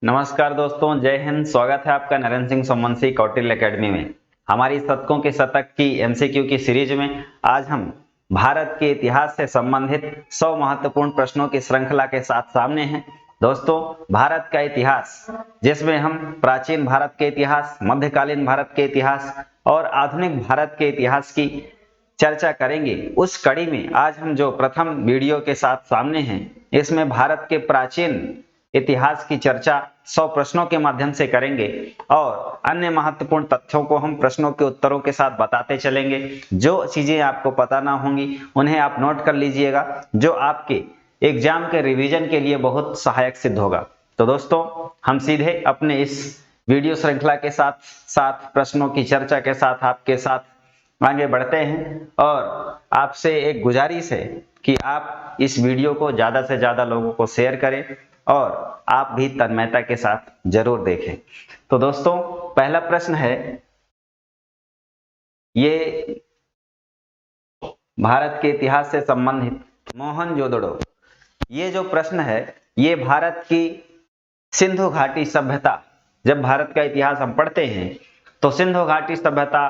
नमस्कार दोस्तों, जय हिंद। स्वागत है आपका नरेंद्र सिंह सोमवंशी कौटिल्य एकेडमी में। हमारी शतकों के शतक की एमसीक्यू की सीरीज में आज हम भारत के इतिहास से संबंधित 100 महत्वपूर्ण प्रश्नों की श्रृंखला के साथ सामने हैं। दोस्तों, भारत का इतिहास, जिसमें हम प्राचीन भारत के इतिहास, मध्यकालीन भारत के इतिहास और आधुनिक भारत के इतिहास की चर्चा करेंगे, उस कड़ी में आज हम जो प्रथम वीडियो के साथ सामने हैं, इसमें भारत के प्राचीन इतिहास की चर्चा 100 प्रश्नों के माध्यम से करेंगे और अन्य महत्वपूर्ण तथ्यों को हम प्रश्नों के उत्तरों के साथ बताते चलेंगे। जो चीजें आपको पता ना होंगी उन्हें आप नोट कर लीजिएगा, जो आपके एग्जाम के रिवीजन के लिए बहुत सहायक सिद्ध होगा। तो दोस्तों, हम सीधे अपने इस वीडियो श्रृंखला के साथ साथ प्रश्नों की चर्चा के साथ आपके साथ आगे बढ़ते हैं और आपसे एक गुजारिश है कि आप इस वीडियो को ज्यादा से ज्यादा लोगों को शेयर करें और आप भी तन्मयता के साथ जरूर देखें। तो दोस्तों, पहला प्रश्न है, ये भारत के इतिहास से संबंधित मोहनजोदड़ो। ये जो प्रश्न है, ये भारत की सिंधु घाटी सभ्यता, जब भारत का इतिहास हम पढ़ते हैं तो सिंधु घाटी सभ्यता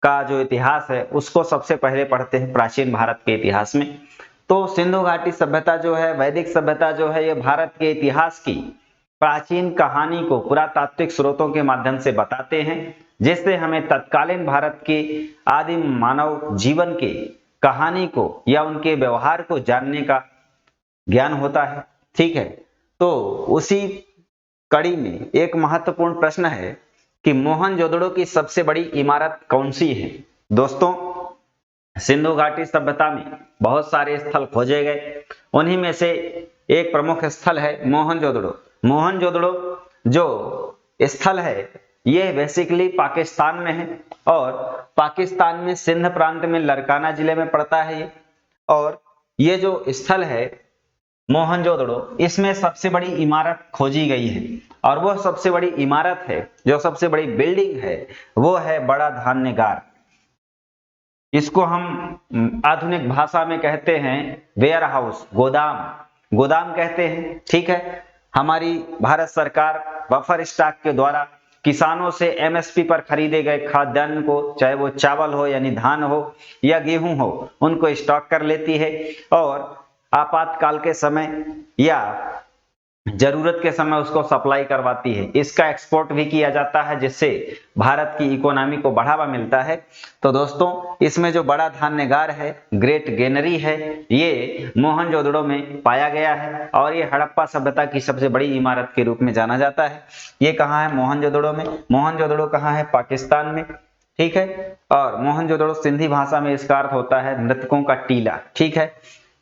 का जो इतिहास है उसको सबसे पहले पढ़ते हैं प्राचीन भारत के इतिहास में। तो सिंधु घाटी सभ्यता जो है, वैदिक सभ्यता जो है, ये भारत के इतिहास की प्राचीन कहानी को पुरातात्विक स्रोतों के माध्यम से बताते हैं, जिससे हमें तत्कालीन भारत के आदिम मानव जीवन के कहानी को या उनके व्यवहार को जानने का ज्ञान होता है। ठीक है, तो उसी कड़ी में एक महत्वपूर्ण प्रश्न है कि मोहनजोदड़ो की सबसे बड़ी इमारत कौन सी है। दोस्तों, सिंधु घाटी सभ्यता में बहुत सारे स्थल खोजे गए, उन्हीं में से एक प्रमुख स्थल है मोहनजोदड़ो। मोहनजोदड़ो जो स्थल है ये बेसिकली पाकिस्तान में है और पाकिस्तान में सिंध प्रांत में लरकाना जिले में पड़ता है ये। और ये जो स्थल है मोहनजोदड़ो, इसमें सबसे बड़ी इमारत खोजी गई है और वो सबसे बड़ी इमारत है, जो सबसे बड़ी बिल्डिंग है, वो है बड़ा धान्यगार। इसको हम आधुनिक भाषा में कहते हैं वेयर हाउस, गोदाम, गोदाम कहते हैं। ठीक है, हमारी भारत सरकार बफर स्टॉक के द्वारा किसानों से एमएसपी पर खरीदे गए खाद्यान्न को, चाहे वो चावल हो यानी धान हो या गेहूं हो, उनको स्टॉक कर लेती है और आपातकाल के समय या जरूरत के समय उसको सप्लाई करवाती है। इसका एक्सपोर्ट भी किया जाता है, जिससे भारत की इकोनॉमी को बढ़ावा मिलता है। तो दोस्तों, इसमें जो बड़ा धान्यगार है, ग्रेट गेनरी है, ये मोहनजोदड़ो में पाया गया है और ये हड़प्पा सभ्यता की सबसे बड़ी इमारत के रूप में जाना जाता है। ये कहाँ है? मोहनजोदड़ो में। मोहनजोदड़ो कहाँ है? पाकिस्तान में। ठीक है, और मोहनजोदड़ो सिंधी भाषा में इसका अर्थ होता है मृतकों का टीला। ठीक है,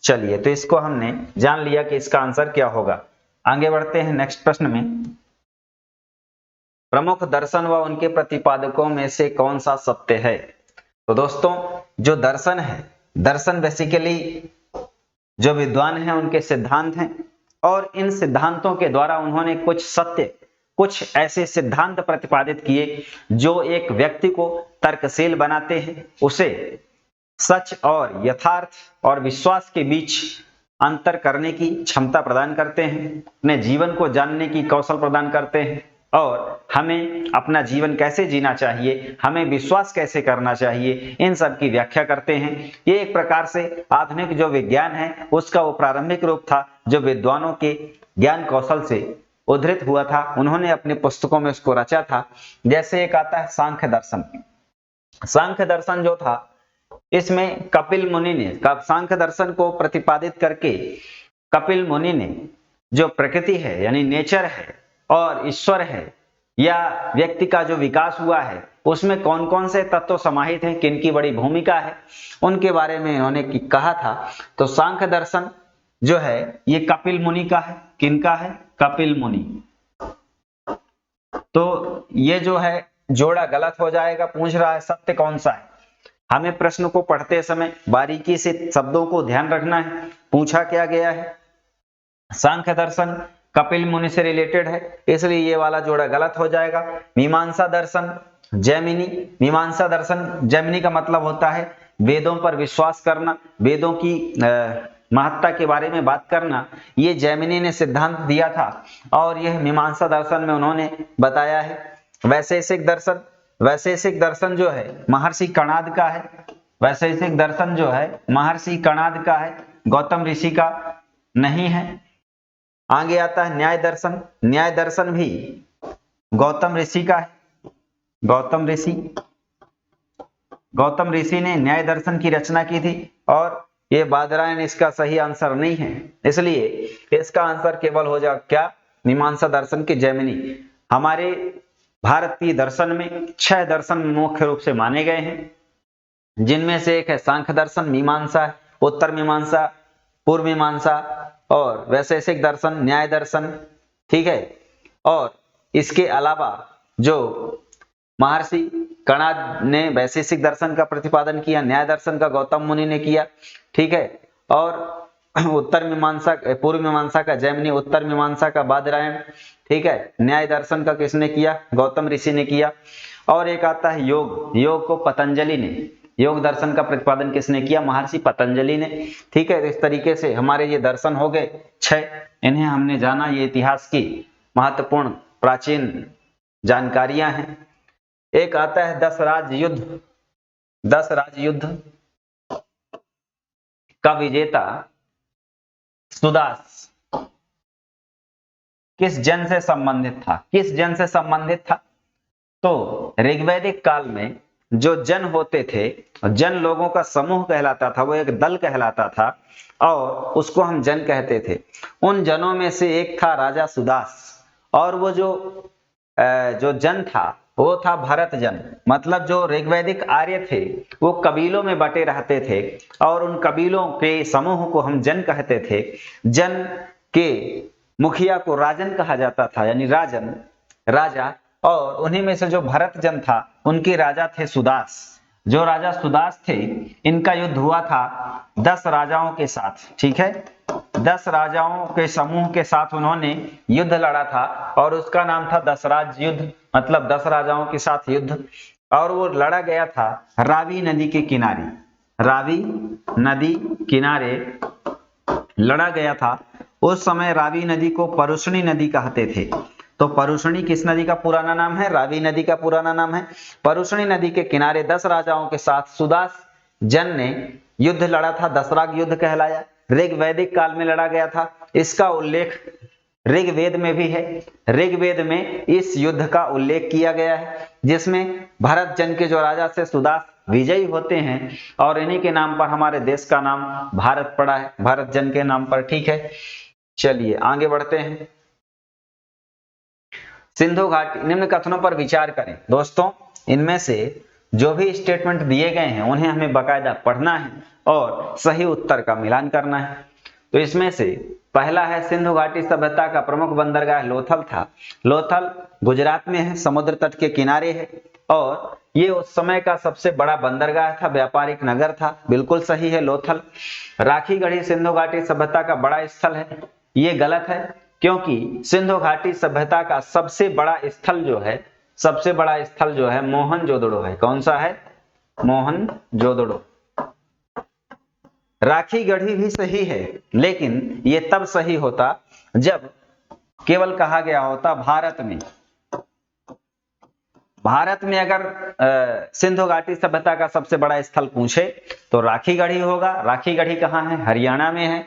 चलिए, तो इसको हमने जान लिया कि इसका आंसर क्या होगा। आगे बढ़ते हैं नेक्स्ट प्रश्न में। प्रमुख दर्शन व उनके प्रतिपादकों में से कौन सा सत्य है? तो दोस्तों, जो दर्शन है, दर्शन बेसिकली जो विद्वान हैं उनके सिद्धांत हैं और इन सिद्धांतों के द्वारा उन्होंने कुछ सत्य, कुछ ऐसे सिद्धांत प्रतिपादित किए जो एक व्यक्ति को तर्कशील बनाते हैं, उसे सच और यथार्थ और विश्वास के बीच अंतर करने की क्षमता प्रदान करते हैं, अपने जीवन को जानने की कौशल प्रदान करते हैं और हमें अपना जीवन कैसे जीना चाहिए, हमें विश्वास कैसे करना चाहिए, इन सब की व्याख्या करते हैं। ये एक प्रकार से आधुनिक जो विज्ञान है उसका वो प्रारंभिक रूप था, जो विद्वानों के ज्ञान कौशल से उद्धृत हुआ था, उन्होंने अपने पुस्तकों में उसको रचा था। जैसे एक आता है सांख्य दर्शन। सांख्य दर्शन जो था, इसमें कपिल मुनि ने सांख्य दर्शन को प्रतिपादित करके कपिल मुनि ने जो प्रकृति है यानी नेचर है और ईश्वर है या व्यक्ति का जो विकास हुआ है, उसमें कौन कौन से तत्व समाहित हैं, किनकी बड़ी भूमिका है, उनके बारे में इन्होंने कहा था। तो सांख्य दर्शन जो है ये कपिल मुनि का है। किनका है? कपिल मुनि। तो ये जो है जोड़ा गलत हो जाएगा। पूछ रहा है सत्य कौन सा है। हमें प्रश्न को पढ़ते समय बारीकी से शब्दों को ध्यान रखना है। पूछा क्या गया है? सांख्य दर्शन कपिल मुनि से रिलेटेड है, इसलिए ये वाला जोड़ा गलत हो जाएगा। मीमांसा दर्शन जैमिनी। मीमांसा दर्शन, जैमिनी का मतलब होता है वेदों पर विश्वास करना, वेदों की महत्ता के बारे में बात करना, ये जैमिनी ने सिद्धांत दिया था और यह मीमांसा दर्शन में उन्होंने बताया है। वैशेषिक दर्शन जो है महर्षि कणाद का है। वैशेषिक दर्शन जो है महर्षि कणाद का है, गौतम ऋषि का नहीं है। आगे आता है न्याय दर्शन। न्याय दर्शन भी गौतम ऋषि का है। गौतम ऋषि ने न्याय दर्शन की रचना की थी और ये बादरायण इसका सही आंसर नहीं है, इसलिए इसका आंसर केवल हो जाएगा क्या, मीमांसा दर्शन के जैमिनी। हमारे भारतीय दर्शन में 6 दर्शन मुख्य रूप से माने गए हैं, जिनमें से एक है सांख्य दर्शन, मीमांसा, उत्तर मीमांसा, पूर्व मीमांसा और वैशेषिक दर्शन, न्याय दर्शन। ठीक है, और इसके अलावा जो महर्षि कणाद ने वैशेषिक दर्शन का प्रतिपादन किया, न्याय दर्शन का गौतम मुनि ने किया। ठीक है, और उत्तर मीमांसा, पूर्व मीमांसा का जैमिनी, उत्तर मीमांसा का बादरायण। ठीक है, न्याय दर्शन का किसने किया, गौतम ऋषि ने किया। और एक आता है योग। योग को पतंजलि ने, योग दर्शन का प्रतिपादन किसने किया, महर्षि पतंजलि ने। ठीक है, इस तरीके से हमारे ये दर्शन हो गए 6, इन्हें हमने जाना, ये इतिहास की महत्वपूर्ण प्राचीन जानकारियां हैं। एक आता है 10 राज्य युद्ध। 10 राज्य युद्ध का विजेता सुदास किस जन से संबंधित था? किस जन से संबंधित था? तो ऋग्वैदिक काल में जो जन होते थे, जन लोगों का समूह कहलाता था, वो एक दल कहलाता था और उसको हम जन कहते थे। उन जनों में से एक था राजा सुदास, और वो जो जन था वो था भरत जन। मतलब जो ऋग्वैदिक आर्य थे वो कबीलों में बटे रहते थे और उन कबीलों के समूह को हम जन कहते थे। जन के मुखिया को राजन कहा जाता था, यानी राजन, राजा। और उन्हीं में से जो भरत जन था उनके राजा थे सुदास। जो राजा सुदास थे, इनका युद्ध हुआ था 10 राजाओं के साथ। ठीक है, 10 राजाओं के समूह के साथ उन्होंने युद्ध लड़ा था और उसका नाम था 10 राज्य युद्ध, मतलब 10 राजाओं के साथ युद्ध। और वो लड़ा गया था रावी नदी के किनारे। रावी नदी किनारे लड़ा गया था। उस समय रावी नदी को परुष्णी नदी कहते थे। तो परुष्णी किस नदी का पुराना नाम है? रावी नदी का पुराना नाम है। परुष्णी नदी के किनारे 10 राजाओं के साथ सुदास जन ने युद्ध लड़ा था। दसराग युद्ध कहलाया। ऋग्वैदिक काल में लड़ा गया था। इसका उल्लेख ऋग्वेद में भी है। ऋग्वेद में इस युद्ध का उल्लेख किया गया है, जिसमें भरत जन के जो राजा से सुदास विजयी होते हैं और इन्हीं के नाम पर हमारे देश का नाम भारत पड़ा है, भरत जन के नाम पर। ठीक है, चलिए आगे बढ़ते हैं। सिंधु घाटी, निम्न कथनों पर विचार करें। दोस्तों, इनमें से जो भी स्टेटमेंट दिए गए हैं उन्हें हमें बाकायदा पढ़ना है और सही उत्तर का मिलान करना है। तो इसमें से पहला है सिंधु घाटी सभ्यता का प्रमुख बंदरगाह लोथल था। लोथल गुजरात में है, समुद्र तट के किनारे है और ये उस समय का सबसे बड़ा बंदरगाह था, व्यापारिक नगर था। बिल्कुल सही है लोथल। राखी गढ़ी सिंधु घाटी सभ्यता का बड़ा स्थल है, ये गलत है, क्योंकि सिंधु घाटी सभ्यता का सबसे बड़ा स्थल जो है मोहनजोदड़ो है। कौन सा है? मोहनजोदड़ो। राखी गढ़ी भी सही है, लेकिन ये तब सही होता जब केवल कहा गया होता भारत में अगर सिंधु घाटी सभ्यता का सबसे बड़ा स्थल पूछे तो राखी गढ़ी होगा। राखी गढ़ी कहाँ है? हरियाणा में है।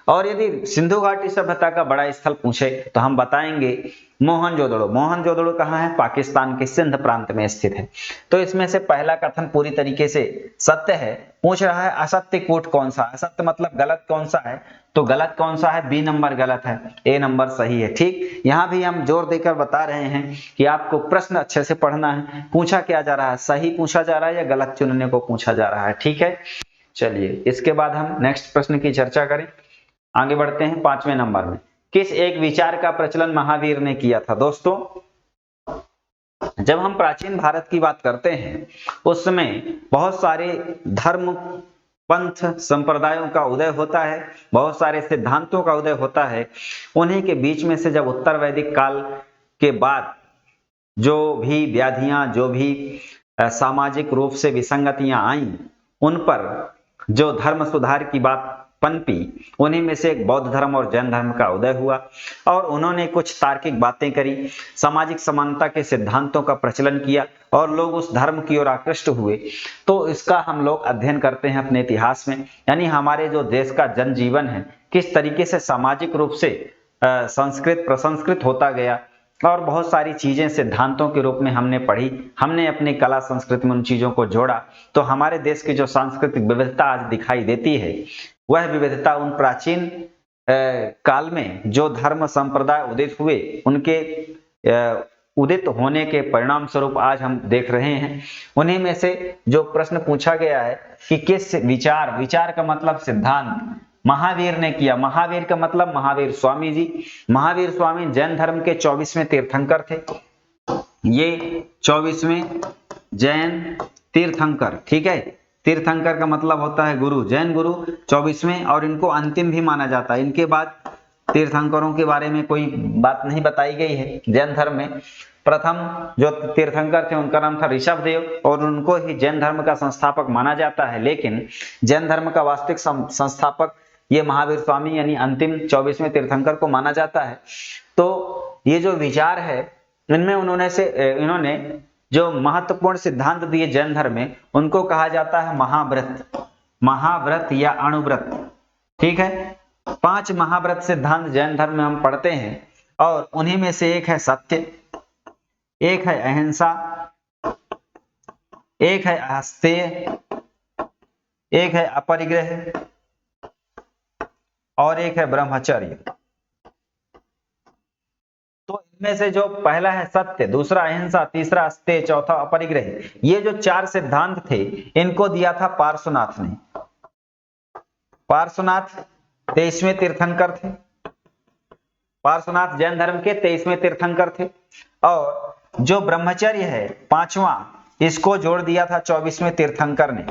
और यदि सिंधु घाटी सभ्यता का बड़ा स्थल पूछे तो हम बताएंगे मोहनजोदड़ो। मोहनजोदड़ो कहाँ है? पाकिस्तान के सिंध प्रांत में स्थित है। तो इसमें से पहला कथन पूरी तरीके से सत्य है। पूछ रहा है असत्य कूट कौन सा? असत्य मतलब गलत कौन सा है? तो गलत कौन सा है? बी नंबर गलत है, ए नंबर सही है। ठीक, यहां भी हम जोर देकर बता रहे हैं कि आपको प्रश्न अच्छे से पढ़ना है। पूछा क्या जा रहा है? सही पूछा जा रहा है या गलत चुनने को पूछा जा रहा है? ठीक है, चलिए इसके बाद हम नेक्स्ट प्रश्न की चर्चा करें। आगे बढ़ते हैं 5वें नंबर में। किस एक विचार का प्रचलन महावीर ने किया था? दोस्तों, जब हम प्राचीन भारत की बात करते हैं उस समय बहुत सारे धर्म, पंथ, संप्रदायों का उदय होता है, बहुत सारे सिद्धांतों का उदय होता है। उन्हीं के बीच में से जब उत्तर वैदिक काल के बाद जो भी व्याधियां, जो भी सामाजिक रूप से विसंगतियां आईं, उन पर जो धर्म सुधार की बात पनपी, उन्हीं में से एक बौद्ध धर्म और जैन धर्म का उदय हुआ और उन्होंने कुछ तार्किक बातें करी, सामाजिक समानता के सिद्धांतों का प्रचलन किया और लोग उस धर्म की ओर आकृष्ट हुए। तो इसका हम लोग अध्ययन करते हैं अपने इतिहास में, यानी हमारे जो देश का जनजीवन है किस तरीके से सामाजिक रूप से संस्कृत प्रसंस्कृत होता गया और बहुत सारी चीजें सिद्धांतों के रूप में हमने पढ़ी, हमने अपनी कला संस्कृति में उन चीजों को जोड़ा, तो हमारे देश की जो सांस्कृतिक विविधता आज दिखाई देती है वह विविधता उन प्राचीन काल में जो धर्म संप्रदाय उदित हुए उनके उदित होने के परिणाम स्वरूप आज हम देख रहे हैं। उन्हीं में से जो प्रश्न पूछा गया है कि किस विचार का मतलब सिद्धांत महावीर ने किया। महावीर का मतलब महावीर स्वामी जी। महावीर स्वामी जैन धर्म के 24वें तीर्थंकर थे। ये 24वें जैन तीर्थंकर, ठीक है। तीर्थंकर का मतलब होता है गुरु, जैन गुरु 24वें, और इनको अंतिम भी माना जाता है। इनके बाद तीर्थंकरों के बारे में कोई बात नहीं बताई गई है। जैन धर्म में प्रथम जो तीर्थंकर थे उनका नाम था ऋषभदेव और उनको ही जैन धर्म का संस्थापक माना जाता है, लेकिन जैन धर्म का वास्तविक संस्थापक ये महावीर स्वामी यानी अंतिम 24वें तीर्थंकर को माना जाता है। तो ये जो विचार है इनमें इन्होंने जो महत्वपूर्ण सिद्धांत दिए जैन धर्म में उनको कहा जाता है महाव्रत या अणुव्रत, ठीक है। 5 महाव्रत सिद्धांत जैन धर्म में हम पढ़ते हैं और उन्हीं में से एक है सत्य, एक है अहिंसा, एक है अस्तेय, एक है अपरिग्रह और एक है ब्रह्मचर्य। तो इनमें से जो पहला है सत्य, दूसरा अहिंसा, तीसरा अस्तेय, चौथा अपरिग्रह, ये जो 4 सिद्धांत थे इनको दिया था पार्श्वनाथ ने। पार्श्वनाथ 23वें तीर्थंकर थे। पार्श्वनाथ जैन धर्म के 23वें तीर्थंकर थे। और जो ब्रह्मचर्य है 5वां, इसको जोड़ दिया था 24वें तीर्थंकर ने।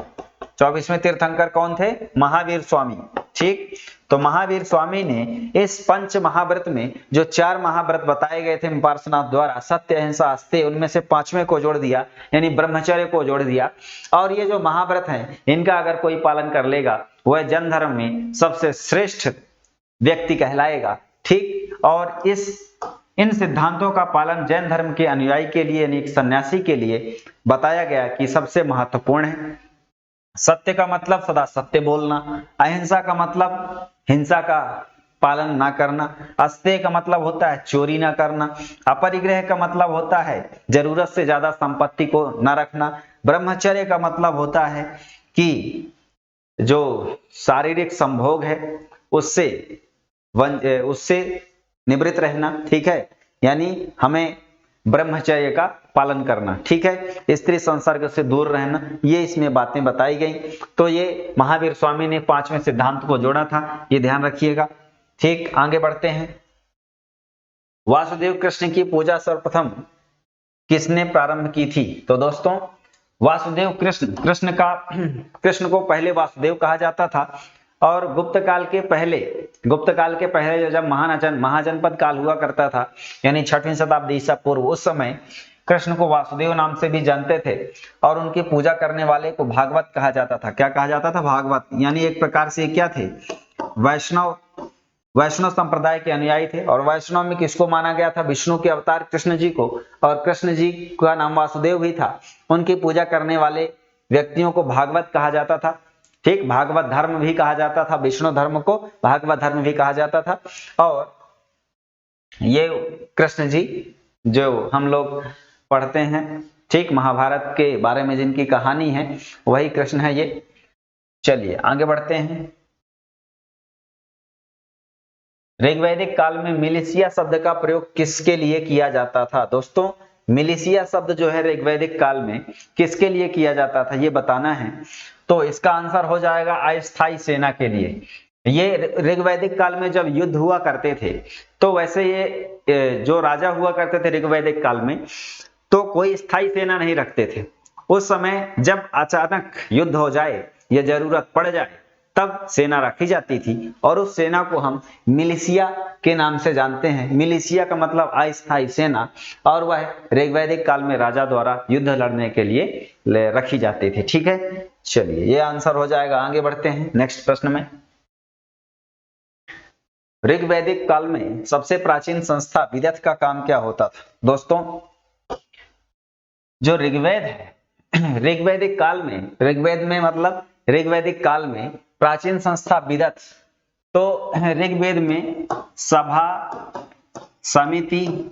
24वें तीर्थंकर कौन थे? महावीर स्वामी, ठीक। तो महावीर स्वामी ने इस पंच महाव्रत में जो 4 महाव्रत बताए गए थे पार्श्वनाथ द्वारा, सत्य अहिंसा अस्तेय, उनमें से 5वें को जोड़ दिया यानी ब्रह्मचर्य को जोड़ दिया। और ये जो महाव्रत हैं इनका अगर कोई पालन कर लेगा वह जैन धर्म में सबसे श्रेष्ठ व्यक्ति कहलाएगा, ठीक। और इन सिद्धांतों का पालन जैन धर्म के अनुयायी के लिए यानी सन्यासी के लिए बताया गया कि सबसे महत्वपूर्ण है। सत्य का मतलब सदा सत्य बोलना, अहिंसा का मतलब हिंसा का पालन ना करना, अस्तेय का मतलब होता है चोरी ना करना, अपरिग्रह का मतलब होता है जरूरत से ज्यादा संपत्ति को न रखना, ब्रह्मचर्य का मतलब होता है कि जो शारीरिक संभोग है उससे निवृत्त रहना, ठीक है। यानी हमें ब्रह्मचर्य का पालन करना, ठीक है। स्त्री संसर्ग से दूर रहना, ये इसमें बातें बताई गई। तो ये महावीर स्वामी ने 5वें सिद्धांत को जोड़ा था, ये ध्यान रखिएगा, ठीक। आगे बढ़ते हैं। वासुदेव कृष्ण की पूजा सर्वप्रथम किसने प्रारंभ की थी? तो दोस्तों वासुदेव कृष्ण को पहले वासुदेव कहा जाता था और गुप्त काल के पहले जब महाजनपद काल हुआ करता था यानी 6वीं शताब्दी ईसा पूर्व, उस समय कृष्ण को वासुदेव नाम से भी जानते थे और उनकी पूजा करने वाले को भागवत कहा जाता था। क्या कहा जाता था? भागवत। यानी एक प्रकार से क्या थे? वैष्णव संप्रदाय के अनुयायी थे। और वैष्णव में किसको माना गया था? विष्णु के अवतार कृष्ण जी को, और कृष्ण जी का नाम वासुदेव ही था। उनकी पूजा करने वाले व्यक्तियों को भागवत कहा जाता था, ठीक। भागवत धर्म भी कहा जाता था, विष्णु धर्म को भागवत धर्म भी कहा जाता था। और ये कृष्ण जी जो हम लोग पढ़ते हैं, ठीक, महाभारत के बारे में जिनकी कहानी है वही कृष्ण है ये। चलिए आगे बढ़ते हैं। ऋग्वैदिक काल में मिलिशिया शब्द का प्रयोग किसके लिए किया जाता था? दोस्तों मिलिशिया शब्द जो है ऋग्वैदिक काल में किसके लिए किया जाता था ये बताना है। तो इसका आंसर हो जाएगा अस्थायी सेना के लिए। ये ऋग्वैदिक काल में जब युद्ध हुआ करते थे तो वैसे ये जो राजा हुआ करते थे ऋग्वैदिक काल में तो कोई स्थायी सेना नहीं रखते थे। उस समय जब अचानक युद्ध हो जाए या जरूरत पड़ जाए तब सेना रखी जाती थी और उस सेना को हम मिलिशिया के नाम से जानते हैं। मिलिशिया का मतलब अस्थायी सेना, और वह ऋग्वैदिक काल में राजा द्वारा युद्ध लड़ने के लिए रखी जाती थी, ठीक है। चलिए ये आंसर हो जाएगा। आगे बढ़ते हैं नेक्स्ट प्रश्न में। ऋग्वैदिक काल में सबसे प्राचीन संस्था विदथ का काम क्या होता था? दोस्तों, जो ऋग्वेद है, ऋग्वैदिक काल में, ऋग्वेद में मतलब ऋग्वैदिक काल में प्राचीन संस्था विदथ, तो ऋग्वेद में सभा, समिति,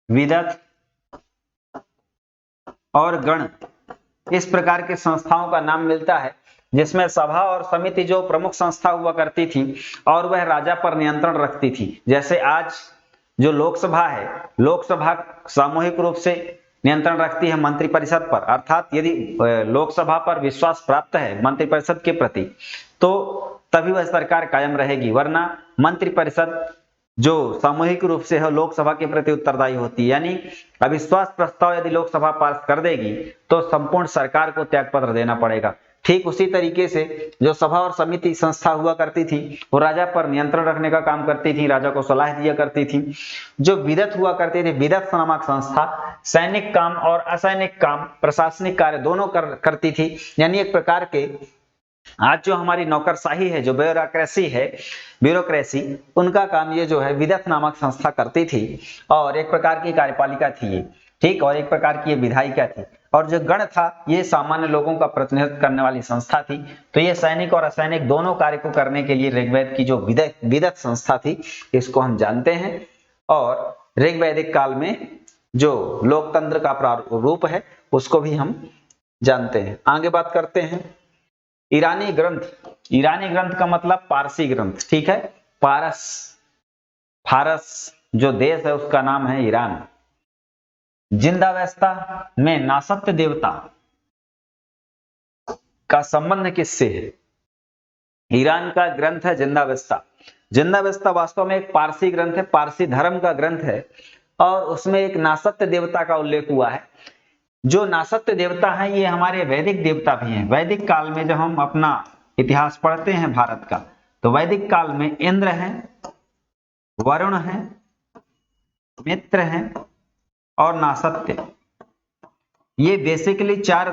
विदथ और गण, इस प्रकार के संस्थाओं का नाम मिलता है, जिसमें सभा और समिति जो प्रमुख संस्था हुआ करती थी और वह राजा पर नियंत्रण रखती थी। जैसे आज जो लोकसभा है, लोकसभा सामूहिक रूप से नियंत्रण रखती है मंत्रिपरिषद पर, अर्थात यदि लोकसभा पर विश्वास प्राप्त है मंत्रिपरिषद के प्रति तो तभी वह सरकार कायम रहेगी, वरना मंत्रिपरिषद जो सामूहिक रूप से है लोकसभा के प्रति उत्तरदायी होती है। यानी अविश्वास प्रस्ताव यदि लोकसभा पास कर देगी तो संपूर्ण सरकार को त्यागपत्र देना पड़ेगा। ठीक उसी तरीके से जो सभा और समिति संस्था हुआ करती थी वो राजा पर नियंत्रण रखने का काम करती थी, राजा को सलाह दिया करती थी। जो विदथ हुआ करती थी, विदथ नामक संस्था सैनिक काम और असैनिक काम, प्रशासनिक कार्य दोनों करती थी। यानी एक प्रकार के आज जो हमारी नौकरशाही है, जो ब्यूरोक्रेसी, उनका काम ये जो है विदथ नामक संस्था करती थी और एक प्रकार की कार्यपालिका थी ये, ठीक, और एक प्रकार की ये विधायिका थी। और जो गण था ये सामान्य लोगों का प्रतिनिधित्व करने वाली संस्था थी। तो ये सैनिक और असैनिक दोनों कार्य को करने के लिए ऋग्वेद की जो विदथ संस्था थी इसको हम जानते हैं। और ऋग्वैदिक काल में जो लोकतंत्र का प्रारूप है उसको भी हम जानते हैं। आगे बात करते हैं ईरानी ग्रंथ। ईरानी ग्रंथ का मतलब पारसी ग्रंथ, ठीक है। फारस जो देश है उसका नाम है ईरान। जिंदावस्था में नासत्य देवता का संबंध किससे है? ईरान का ग्रंथ है जिंदावस्था। जिंदावस्था वास्तव में एक पारसी ग्रंथ है, पारसी धर्म का ग्रंथ है और उसमें एक नासत्य देवता का उल्लेख हुआ है। जो नासत्य देवता है ये हमारे वैदिक देवता भी हैं। वैदिक काल में जब हम अपना इतिहास पढ़ते हैं भारत का, तो वैदिक काल में इंद्र हैं, वरुण हैं, मित्र हैं और नासत्य, ये बेसिकली 4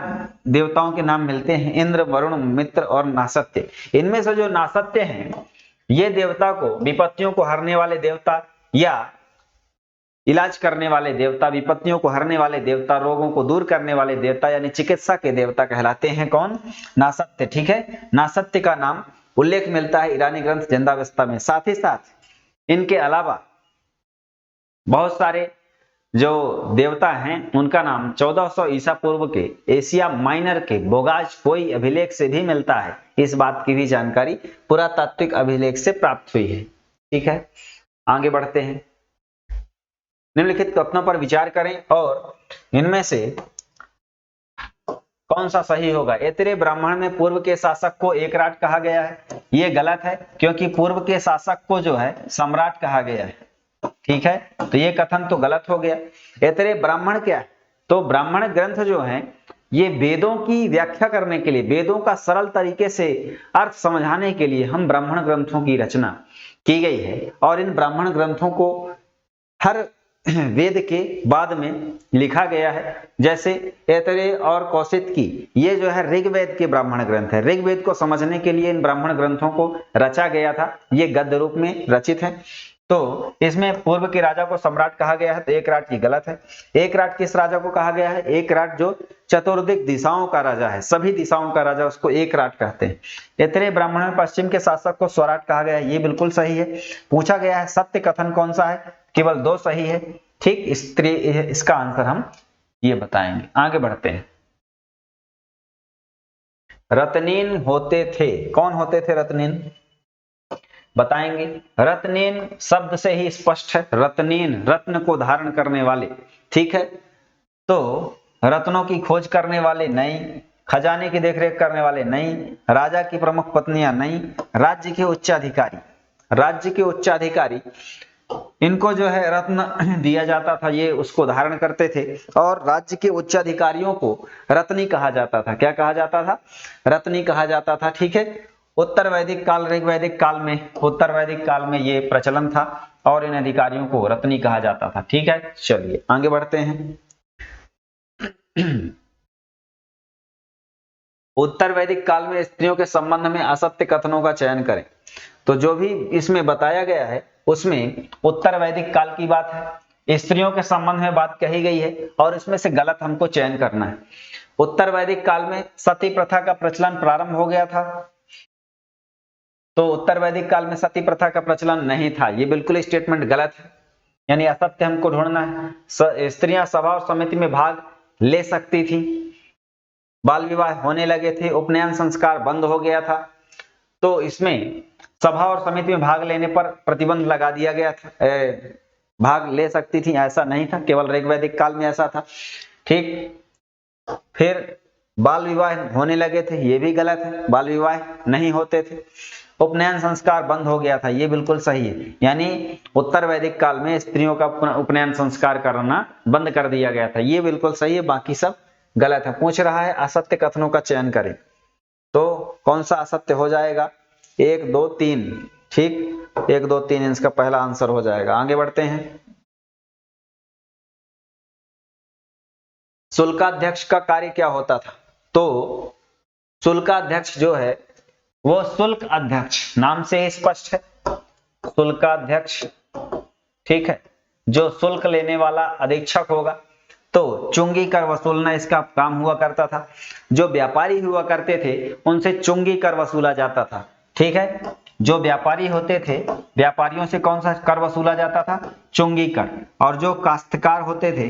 देवताओं के नाम मिलते हैं, इंद्र, वरुण, मित्र और नासत्य। इनमें से जो नासत्य हैं ये देवता को, विपत्तियों को हरने वाले देवता या इलाज करने वाले देवता, विपत्तियों को हरने वाले देवता, रोगों को दूर करने वाले देवता यानी चिकित्सा के देवता कहलाते हैं। कौन? नासत्य, ठीक है। नासत्य का नाम उल्लेख मिलता है ईरानी ग्रंथ जिंदावस्था में। साथ ही साथ इनके अलावा बहुत सारे जो देवता हैं उनका नाम 1400 ईसा पूर्व के एशिया माइनर के बोगाज कोई अभिलेख से भी मिलता है। इस बात की भी जानकारी पुरातात्विक अभिलेख से प्राप्त हुई है, ठीक है। आगे बढ़ते हैं। निम्नलिखित कथनों पर विचार करें और इनमें से कौन सा सही होगा। ऐतरेय ब्राह्मण में पूर्व के शासक को एकराट कहा गया है, ये गलत है क्योंकि पूर्व के शासक को जो है सम्राट कहा गया है, ठीक है। तो ये कथन तो गलत हो गया। ऐतरेय ब्राह्मण क्या है? तो ब्राह्मण ग्रंथ जो है ये वेदों की व्याख्या करने के लिए, वेदों का सरल तरीके से अर्थ समझाने के लिए हम ब्राह्मण ग्रंथों की रचना की गई है और इन ब्राह्मण ग्रंथों को हर वेद के बाद में लिखा गया है। जैसे ऐतरेय और कौशिक की ये जो है ऋग्वेद के ब्राह्मण ग्रंथ है। ऋग्वेद को समझने के लिए इन ब्राह्मण ग्रंथों को रचा गया था, ये गद्य रूप में रचित है। तो इसमें पूर्व के राजा को सम्राट कहा गया है, तो एकराट की गलत है। एकराट किस राजा को कहा गया है? एकराट जो चतुर्दिक दिशाओं का राजा है, सभी दिशाओं का राजा, उसको एकराट कहते हैं। ऐतरेय ब्राह्मण में पश्चिम के शासक को स्वराट कहा गया है, ये बिल्कुल सही है। पूछा गया है सत्य कथन कौन सा है? केवल 2 सही है, ठीक। इसका आंसर हम ये बताएंगे। आगे बढ़ते हैं। रत्नीन होते थे, कौन होते थे रत्नीन? बताएंगे। रत्नीन शब्द से ही स्पष्ट है, रत्नीन रत्न को धारण करने वाले, ठीक है। तो रत्नों की खोज करने वाले नहीं, खजाने की देखरेख करने वाले नहीं, राजा की प्रमुख पत्नियां नहीं, राज्य के उच्चाधिकारी, राज्य के उच्चाधिकारी इनको जो है रत्न दिया जाता था, ये उसको धारण करते थे। और राज्य के उच्चाधिकारियों को रत्नी कहा जाता था। क्या कहा जाता था? रत्नी कहा जाता था, ठीक है। उत्तर वैदिक काल, ऋग्वैदिक काल में, उत्तर वैदिक काल में ये प्रचलन था और इन अधिकारियों को रत्नी कहा जाता था, ठीक है। चलिए आगे बढ़ते हैं। उत्तर वैदिक काल में स्त्रियों के संबंध में असत्य कथनों का चयन करें। तो जो भी इसमें बताया गया है उसमें उत्तर वैदिक काल की बात है, स्त्रियों के संबंध में बात कही गई है और इसमें से गलत हमको चयन करना है। उत्तर वैदिक काल में सती प्रथा का प्रचलन प्रारंभ हो गया था, तो उत्तर वैदिक काल में सती प्रथा का प्रचलन नहीं था, ये बिल्कुल स्टेटमेंट गलत है, यानी असत्य हमको ढूंढना है। स्त्रियां सभा और समिति में भाग ले सकती थी, बाल विवाह होने लगे थे, उपनयन संस्कार बंद हो गया था, तो इसमें सभा और समिति में भाग लेने पर प्रतिबंध लगा दिया गया था। भाग ले सकती थी ऐसा नहीं था, केवल ऋग्वैदिक काल में ऐसा था। ठीक, फिर बाल विवाह होने लगे थे, ये भी गलत है, बाल विवाह नहीं होते थे। उपनयन संस्कार बंद हो गया था, ये बिल्कुल सही है, यानी उत्तर वैदिक काल में स्त्रियों का उपनयन संस्कार करना बंद कर दिया गया था, ये बिल्कुल सही है, बाकी सब गलत है। पूछ रहा है असत्य कथनों का चयन करें, तो कौन सा असत्य हो जाएगा? 1 2 3, ठीक, 1 2 3 इसका पहला आंसर हो जाएगा। आगे बढ़ते हैं। शुल्काध्यक्ष का कार्य क्या होता था? तो शुल्काध्यक्ष जो है वो शुल्क अध्यक्ष, नाम से ही स्पष्ट है, शुल्काध्यक्ष, ठीक है, जो शुल्क लेने वाला अधीक्षक होगा। तो चुंगी कर वसूलना इसका काम हुआ करता था। जो व्यापारी हुआ करते थे उनसे चुंगी कर वसूला जाता था, ठीक है, जो व्यापारी होते थे व्यापारियों से कौन सा कर वसूला जाता था? चुंगी कर। और जो काश्तकार होते थे,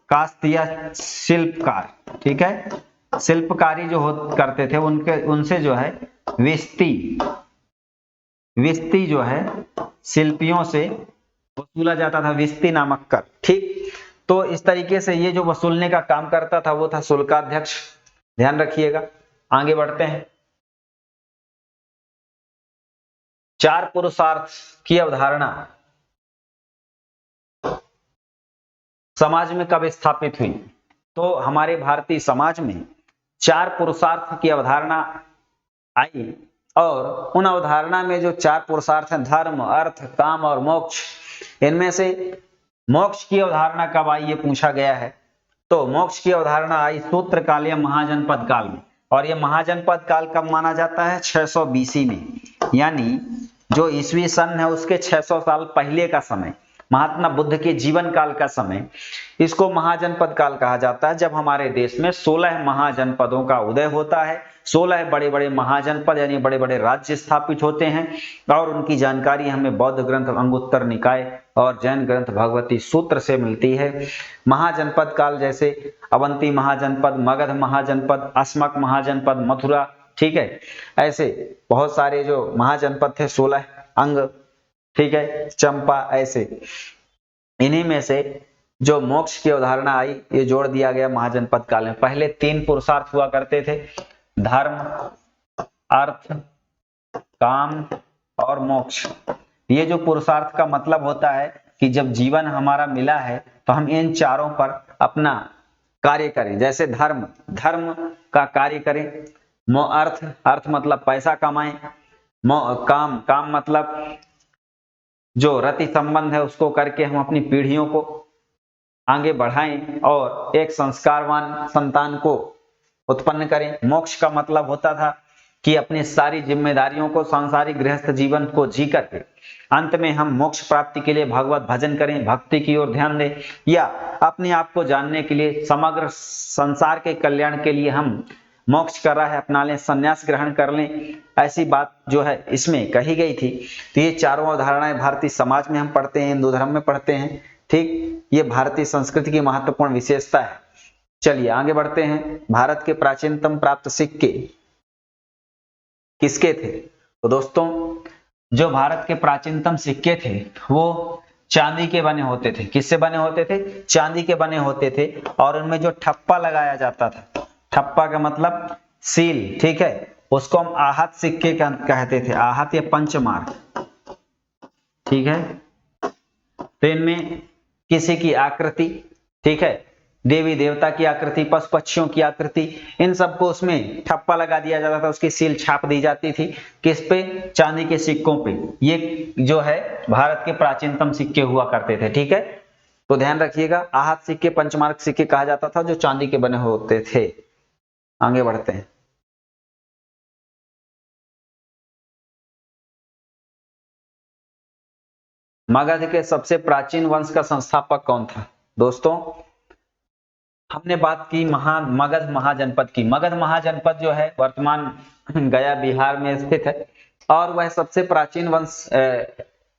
काश्त या शिल्पकार, ठीक है, शिल्पकारी जो करते थे उनसे जो है विस्ती जो है शिल्पियों से वसूला जाता था, विस्ती नामक कर। ठीक, तो इस तरीके से ये जो वसूलने का काम करता था वो था शुल्काध्यक्ष, ध्यान रखिएगा। आगे बढ़ते हैं। 4 पुरुषार्थ की अवधारणा समाज में कब स्थापित हुई? तो हमारे भारतीय समाज में 4 पुरुषार्थ की अवधारणा आई, और उन अवधारणा में जो 4 पुरुषार्थ हैं, धर्म, अर्थ, काम और मोक्ष, इनमें से मोक्ष की अवधारणा कब आई ये पूछा गया है। तो मोक्ष की अवधारणा आई सूत्र काल या महाजनपद काल में, और यह महाजनपद काल कब माना जाता है? 600 बीसी में, यानी जो ईसवी सन है उसके 600 साल पहले का समय, महात्मा बुद्ध के जीवन काल का समय, इसको महाजनपद काल कहा जाता है। जब हमारे देश में 16 महाजनपदों का उदय होता है, 16 बड़े बड़े महाजनपद यानी बड़े बड़े राज्य स्थापित होते हैं, और उनकी जानकारी हमें बौद्ध ग्रंथ अंगुत्तर निकाय और जैन ग्रंथ भगवती सूत्र से मिलती है। महाजनपद काल जैसे अवंती महाजनपद, मगध महाजनपद, अस्मक महाजनपद, मथुरा, ठीक है, ऐसे बहुत सारे जो महाजनपद थे 16 अंग, ठीक है, चंपा, ऐसे इन्हीं में से जो मोक्ष की अवधारणा आई ये जोड़ दिया गया महाजनपद काल में। पहले 3 पुरुषार्थ हुआ करते थे, धर्म, अर्थ, काम और मोक्ष। ये जो पुरुषार्थ का मतलब होता है कि जब जीवन हमारा मिला है तो हम इन चारों पर अपना कार्य करें। जैसे धर्म का कार्य करें, अर्थ मतलब पैसा कमाएं, काम मतलब जो रति संबंध है उसको करके हम अपनी पीढ़ियों को आगे बढ़ाएं और एक संस्कारवान संतान को उत्पन्न करें। मोक्ष का मतलब होता था कि अपनी सारी जिम्मेदारियों को, सांसारिक गृहस्थ जीवन को जी करके अंत में हम मोक्ष प्राप्ति के लिए भगवत भजन करें, भक्ति की ओर ध्यान दें, या अपने आप को जानने के लिए, समग्र संसार के कल्याण के लिए हम मोक्ष कर रहा है अपना लें, संन्यास ग्रहण कर लें, ऐसी बात जो है इसमें कही गई थी। तो ये चारों अवधारणाएं भारतीय समाज में हम पढ़ते हैं, हिंदू धर्म में पढ़ते हैं, ठीक, ये भारतीय संस्कृति की महत्वपूर्ण विशेषता है। चलिए आगे बढ़ते हैं। भारत के प्राचीनतम प्राप्त सिक्के किसके थे? तो दोस्तों जो भारत के प्राचीनतम सिक्के थे वो चांदी के बने होते थे। किससे बने होते थे? चांदी के बने होते थे, और उनमें जो ठप्पा लगाया जाता था, ठप्पा का मतलब सील, ठीक है, उसको हम आहत सिक्के कहते थे, आहत या पंचमार्क, ठीक है। तो इनमें किसी की आकृति, ठीक है, देवी देवता की आकृति, पशु पक्षियों की आकृति, इन सबको उसमें ठप्पा लगा दिया जाता था, उसकी सील छाप दी जाती थी। किस पे? चांदी के सिक्कों पे। ये जो है भारत के प्राचीनतम सिक्के हुआ करते थे, ठीक है। तो ध्यान रखिएगा, आहत सिक्के, पंचमार्क सिक्के कहा जाता था जो चांदी के बने होते थे। आगे बढ़ते हैं। मगध के सबसे प्राचीन वंश का संस्थापक कौन था? दोस्तों हमने बात की मगध महाजनपद की। मगध महाजनपद जो है वर्तमान गया बिहार में स्थित है और वह सबसे प्राचीन वंश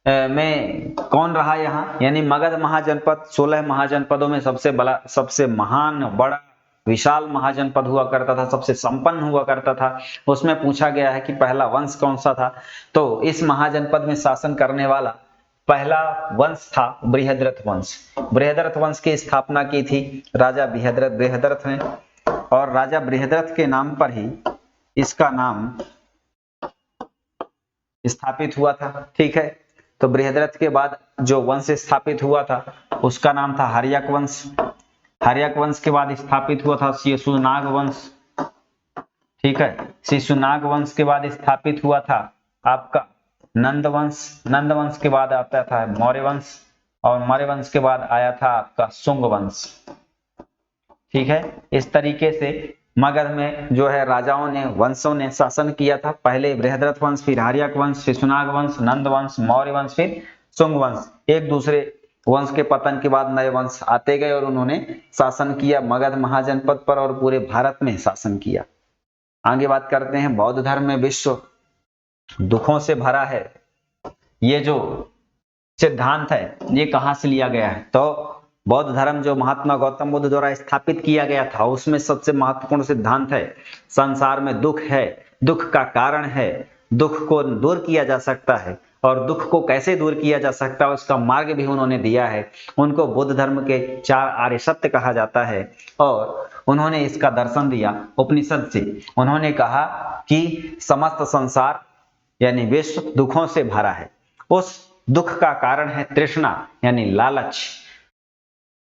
में कौन रहा यहाँ, यानी मगध महाजनपद 16 महाजनपदों में सबसे महान बड़ा विशाल महाजनपद हुआ करता था, सबसे संपन्न हुआ करता था। उसमें पूछा गया है कि पहला वंश कौन सा था, तो इस महाजनपद में शासन करने वाला पहला वंश था बृहद्रथ वंश। बृहद्रथ वंश की स्थापना की थी राजा बृहद्रथ ने और राजा बृहद्रथ के नाम पर ही इसका नाम स्थापित हुआ था। ठीक है, तो बृहद्रथ के बाद जो वंश स्थापित हुआ था उसका नाम था हर्यक वंश। हर्यक वंश के बाद स्थापित हुआ था शिशुनाग वंश। ठीक है, शिशुनाग वंश के बाद स्थापित हुआ था आपका नंद वंश। नंद वंश के बाद आता था मौर्य वंश और मौर्य वंश के बाद आया था आपका शुंग वंश। ठीक है, इस तरीके से मगध में जो है राजाओं ने वंशों ने शासन किया था। पहले बृहद्रथ वंश, फिर हर्यक वंश, शिशुनाग वंश, नंद वंश, मौर्य वंश, फिर शुंग वंश। एक दूसरे वंश के पतन के बाद नए वंश आते गए और उन्होंने शासन किया मगध महाजनपद पर और पूरे भारत में शासन किया। आगे बात करते हैं, बौद्ध धर्म में विश्व दुखों से भरा है, ये जो सिद्धांत है ये कहां से लिया गया है? तो बौद्ध धर्म जो महात्मा गौतम बुद्ध द्वारा स्थापित किया गया था उसमें सबसे महत्वपूर्ण सिद्धांत है संसार में दुख है, दुख का कारण है, दुख को दूर किया जा सकता है और दुख को कैसे दूर किया जा सकता है उसका मार्ग भी उन्होंने दिया है। उनको बुद्ध धर्म के 4 आर्य सत्य कहा जाता है और उन्होंने इसका दर्शन दिया उपनिषद से। उन्होंने कहा कि समस्त संसार यानी विश्व दुखों से भरा है, उस दुख का कारण है तृष्णा यानी लालच।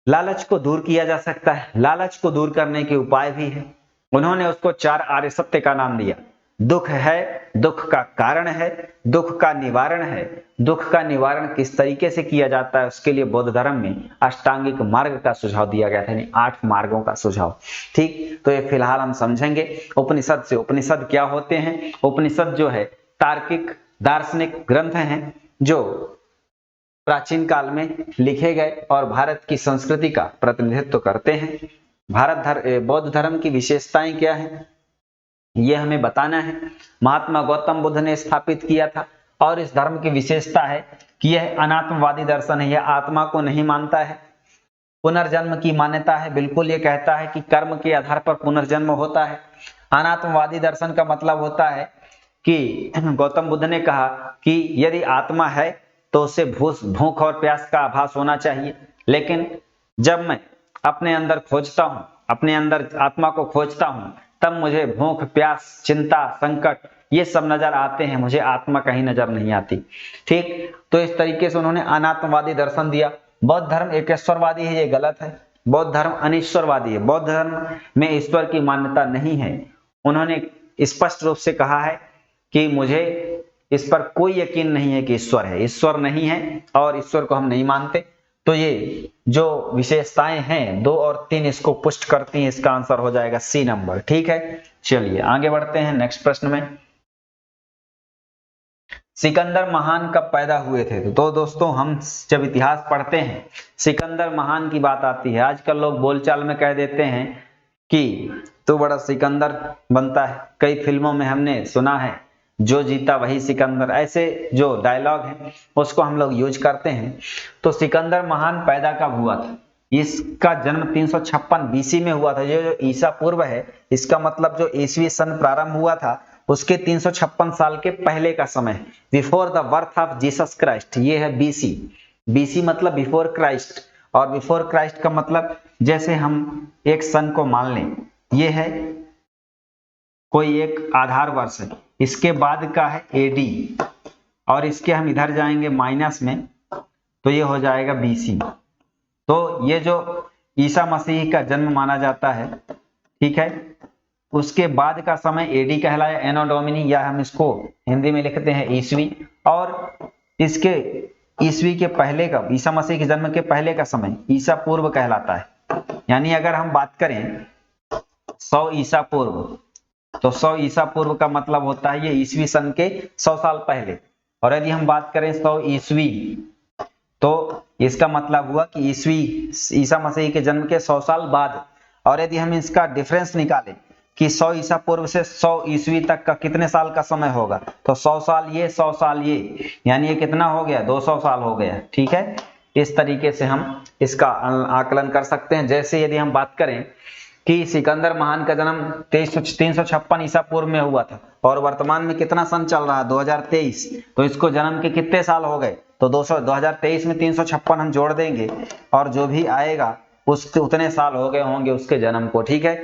लालच को दूर किया जा सकता है, लालच को दूर करने के उपाय भी है। उन्होंने उसको 4 आर्य सत्य का नाम दिया। दुख है, दुख का कारण है, दुख का निवारण है। दुख का निवारण किस तरीके से किया जाता है उसके लिए बौद्ध धर्म में अष्टांगिक मार्ग का सुझाव दिया गया था, यानी 8 मार्गों का सुझाव। ठीक, तो ये फिलहाल हम समझेंगे उपनिषद से। उपनिषद क्या होते हैं? उपनिषद जो है तार्किक दार्शनिक ग्रंथ हैं जो प्राचीन काल में लिखे गए और भारत की संस्कृति का प्रतिनिधित्व करते हैं। बौद्ध धर्म की विशेषताएं क्या है ये हमें बताना है। महात्मा गौतम बुद्ध ने स्थापित किया था और इस धर्म की विशेषता है कि यह अनात्मवादी दर्शन है, यह आत्मा को नहीं मानता है। पुनर्जन्म की मान्यता है, बिल्कुल ये कहता है कि कर्म के आधार पर पुनर्जन्म होता है। अनात्मवादी दर्शन का मतलब होता है कि गौतम बुद्ध ने कहा कि यदि आत्मा है तो उसे भूख और प्यास का आभास होना चाहिए, लेकिन जब मैं अपने अंदर खोजता हूं, अपने अंदर आत्मा को खोजता हूं, तब मुझे भूख प्यास चिंता संकट ये सब नजर आते हैं, मुझे आत्मा कहीं नजर नहीं आती। ठीक, तो इस तरीके से उन्होंने अनात्मवादी दर्शन दिया। बौद्ध धर्म एकेश्वरवादी है, ये गलत है। बौद्ध धर्म अनिश्वरवादी है, बौद्ध धर्म में ईश्वर की मान्यता नहीं है। उन्होंने स्पष्ट रूप से कहा है कि मुझे इस पर कोई यकीन नहीं है कि ईश्वर है, ईश्वर नहीं है और ईश्वर को हम नहीं मानते। तो ये जो विशेषताएं हैं 2 और 3 इसको पुष्ट करती हैं। इसका आंसर हो जाएगा सी नंबर। ठीक है, चलिए आगे बढ़ते हैं नेक्स्ट प्रश्न में। सिकंदर महान कब पैदा हुए थे? तो दोस्तों हम जब इतिहास पढ़ते हैं सिकंदर महान की बात आती है। आजकल लोग बोलचाल में कह देते हैं कि तू बड़ा सिकंदर बनता है। कई फिल्मों में हमने सुना है जो जीता वही सिकंदर, ऐसे जो डायलॉग है उसको हम लोग यूज करते हैं। तो सिकंदर महान पैदा कब हुआ था? इसका जन्म 356 बीसी में हुआ था। जो ईसा पूर्व है, इसका मतलब जो ईसवी सन प्रारंभ हुआ था उसके 356 साल के पहले का समय, before the birth of Jesus Christ, ये है बीसी। बीसी मतलब बिफोर क्राइस्ट, और बिफोर क्राइस्ट का मतलब जैसे हम एक सन को मान लें, ये है कोई एक आधार वर्ष है, इसके बाद का है एडी और इसके हम इधर जाएंगे माइनस में तो ये हो जाएगा बीसी। तो ये जो ईसा मसीह का जन्म माना जाता है, ठीक है, उसके बाद का समय एडी कहलाया, एनो डोमिनी, या हम इसको हिंदी में लिखते हैं ईसवी। और इसके ईसवी के पहले का, ईसा मसीह के जन्म के पहले का समय ईसा पूर्व कहलाता है। यानी अगर हम बात करें 100 ईसा पूर्व, तो 100 ईसा पूर्व का मतलब होता है ये ईसवी सन के 100 साल पहले। और यदि हम बात करें 100 ईसवी तो इसका मतलब हुआ कि ईसा मसीह के जन्म के 100 साल बाद। और यदि हम इसका डिफरेंस निकालें कि 100 ईसा पूर्व से 100 ईस्वी तक का कितने साल का समय होगा, तो 100 साल ये 100 साल ये, यानी ये कितना हो गया, 200 साल हो गया। ठीक है, इस तरीके से हम इसका आकलन कर सकते हैं। जैसे यदि हम बात करें कि सिकंदर महान का जन्म 356 ईसा पूर्व में हुआ था और वर्तमान में कितना सन चल रहा है, 2023, तो इसको जन्म के कितने साल हो गए, तो 2023 में 356 हम जोड़ देंगे और जो भी आएगा उसके उतने साल हो गए होंगे उसके जन्म को। ठीक है,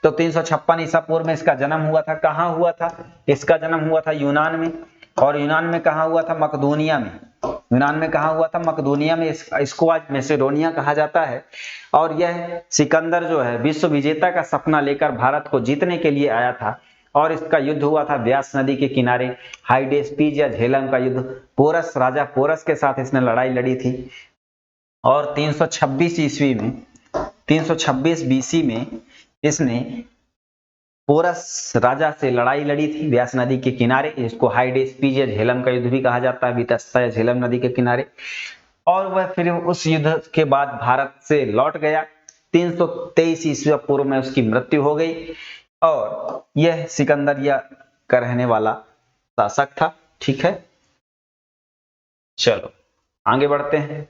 तो 356 ईसा पूर्व में इसका जन्म हुआ था। कहाँ हुआ था, इसका जन्म हुआ था यूनान में। और यूनान में कहाँ हुआ था, मकदूनिया में। यूनान में कहाँ हुआ था, मकदूनिया में। इसको आज मैसेडोनिया कहा जाता है। और यह सिकंदर जो है विश्व विजेता का सपना लेकर भारत को जीतने के लिए आया था और इसका युद्ध हुआ था व्यास नदी के किनारे, हाइडेस्पीज या झेलम का युद्ध। पोरस, राजा पोरस के साथ इसने लड़ाई लड़ी थी। और 326 ईस्वी में, 326 बीसी में इसने पोरस राजा से लड़ाई लड़ी थी व्यास नदी के किनारे। इसको हाइडेस्पीज या झेलम का युद्ध भी कहा जाता है, वितस्ता या झेलम नदी के किनारे। और वह फिर उस युद्ध के बाद भारत से लौट गया। 323 ईस्वी पूर्व में उसकी मृत्यु हो गई और यह सिकंदरिया का रहने वाला शासक था। ठीक है, चलो आगे बढ़ते हैं।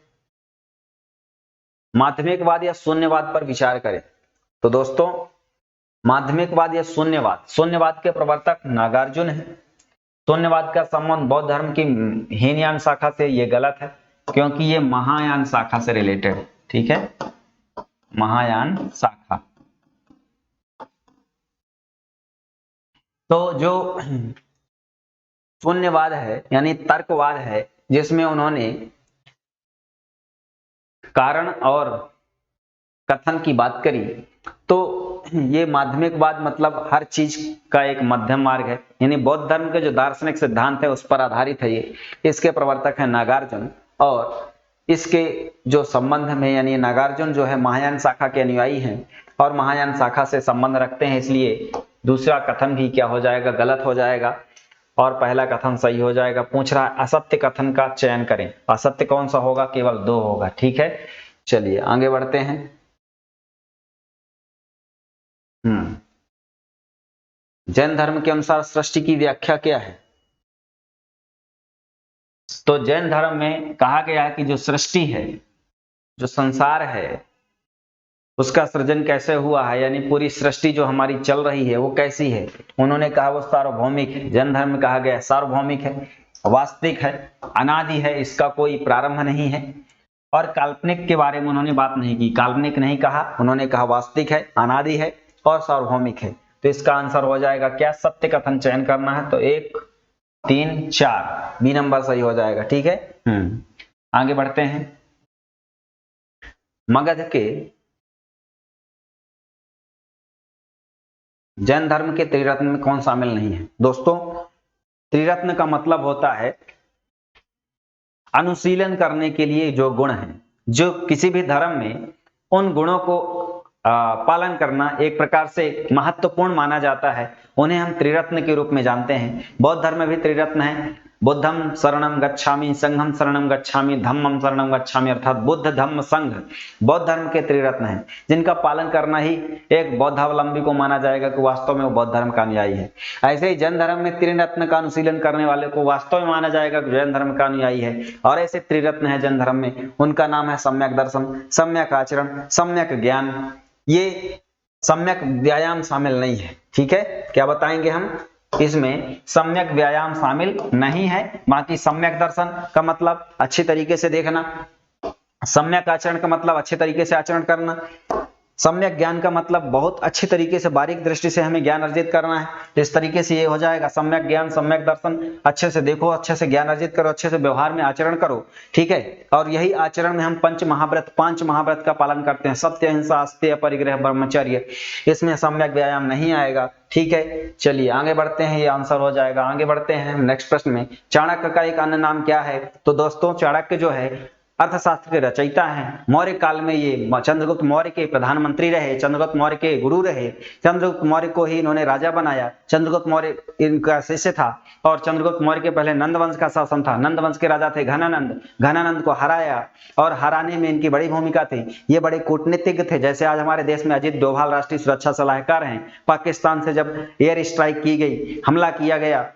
माध्यमिकवाद या शून्यवाद पर विचार करें। तो दोस्तों, माध्यमिकवाद या शून्यवाद, शून्यवाद के प्रवर्तक नागार्जुन है। शून्यवाद का संबंध बौद्ध धर्म की हीनयान शाखा से, ये गलत है क्योंकि ये महायान शाखा से रिलेटेड है। ठीक है, महायान शाखा। तो जो शून्यवाद है यानी तर्कवाद है, जिसमें उन्होंने कारण और कथन की बात करी, तो ये माध्यमिकवाद मतलब हर चीज का एक मध्यम मार्ग है। यानी बौद्ध धर्म के जो दार्शनिक सिद्धांत है उस पर आधारित है ये। इसके प्रवर्तक है नागार्जुन और इसके जो संबंध में, यानी नागार्जुन जो है महायान शाखा के अनुयायी हैं और महायान शाखा से संबंध रखते हैं, इसलिए दूसरा कथन भी क्या हो जाएगा, गलत हो जाएगा और पहला कथन सही हो जाएगा। पूछ रहा है असत्य कथन का चयन करें। असत्य कौन सा होगा, केवल 2 होगा। ठीक है, चलिए आगे बढ़ते हैं। जैन धर्म के अनुसार सृष्टि की व्याख्या क्या है? तो जैन धर्म में कहा गया है कि जो सृष्टि है, जो संसार है, उसका सृजन कैसे हुआ है, यानी पूरी सृष्टि जो हमारी चल रही है वो कैसी है। उन्होंने कहा वो सार्वभौमिक है। जैन धर्म में कहा गया सार्वभौमिक है, वास्तविक है, अनादि है, इसका कोई प्रारंभ नहीं है। और काल्पनिक के बारे में उन्होंने बात नहीं की, काल्पनिक नहीं कहा, उन्होंने कहा वास्तविक है, अनादि है और सार्वभौमिक है। तो इसका आंसर हो जाएगा क्या, सत्य कथन चयन करना है। तो 1, 3, 4 बी नंबर सही हो जाएगा। ठीक है, आगे बढ़ते हैं। मगध के जैन धर्म के त्रिरत्न में कौन शामिल नहीं है? दोस्तों, त्रिरत्न का मतलब होता है अनुशीलन करने के लिए जो गुण हैं, जो किसी भी धर्म में उन गुणों को पालन करना एक प्रकार से महत्वपूर्ण माना जाता है, उन्हें हम त्रिरत्न के रूप में जानते हैं। बौद्ध धर्म में भी त्रिरत्न है, बुद्धम शरणम गच्छामि, संघम शरणम गच्छामि, धम्मम शरणम गच्छामि, अर्थात बुद्ध धम्म संघ बौद्ध धर्म के त्रिरत्न हैं, जिनका पालन करना ही एक बौद्धावलंबी को माना जाएगा कि वास्तव में वो बौद्ध धर्म का अनुयायी है। ऐसे ही जैन धर्म में त्रिरत्न का अनुशीलन करने वाले को वास्तव में माना जाएगा कि जैन धर्म का अनुयायी है। और ऐसे त्रिरत्न है जैन धर्म में, उनका नाम है सम्यक दर्शन, सम्यक आचरण, सम्यक ज्ञान। ये सम्यक व्यायाम शामिल नहीं है। ठीक है, क्या बताएंगे हम, इसमें सम्यक व्यायाम शामिल नहीं है। बाकी सम्यक दर्शन का मतलब अच्छी तरीके से देखना, सम्यक आचरण का मतलब अच्छे तरीके से आचरण करना, सम्यक ज्ञान का मतलब बहुत अच्छी तरीके से बारीक दृष्टि से हमें ज्ञान अर्जित करना है। तो इस तरीके से ये हो जाएगा सम्यक ज्ञान, सम्यक दर्शन। अच्छे से देखो, अच्छे से ज्ञान अर्जित करो, अच्छे से व्यवहार में आचरण करो। ठीक है, और यही आचरण में हम पांच महाव्रत का पालन करते हैं, सत्य, अहिंसा, अस्तेय, परिग्रह, ब्रह्मचर्य। इसमें सम्यक व्यायाम नहीं आएगा। ठीक है, चलिए आगे बढ़ते हैं, ये आंसर हो जाएगा। आगे बढ़ते हैं नेक्स्ट प्रश्न में। चाणक्य का एक अन्य नाम क्या है? तो दोस्तों, चाणक्य जो है अर्थशास्त्र के रचयिता हैं। मौर्य काल में ये चंद्रगुप्त मौर्य के प्रधानमंत्री रहे, चंद्रगुप्त मौर्य के गुरु रहे, चंद्रगुप्त मौर्य को ही इन्होंने राजा बनाया। चंद्रगुप्त मौर्य इनका शिष्य था और चंद्रगुप्त मौर्य के पहले नंद वंश का शासन था। नंद वंश के राजा थे घनानंद, घनानंद को हराया और हराने में इनकी बड़ी भूमिका थी। ये बड़े कूटनीतिज्ञ थे। जैसे आज हमारे देश में अजीत डोभाल राष्ट्रीय सुरक्षा सलाहकार हैं, पाकिस्तान से जब एयर स्ट्राइक की गई, हमला किया गया,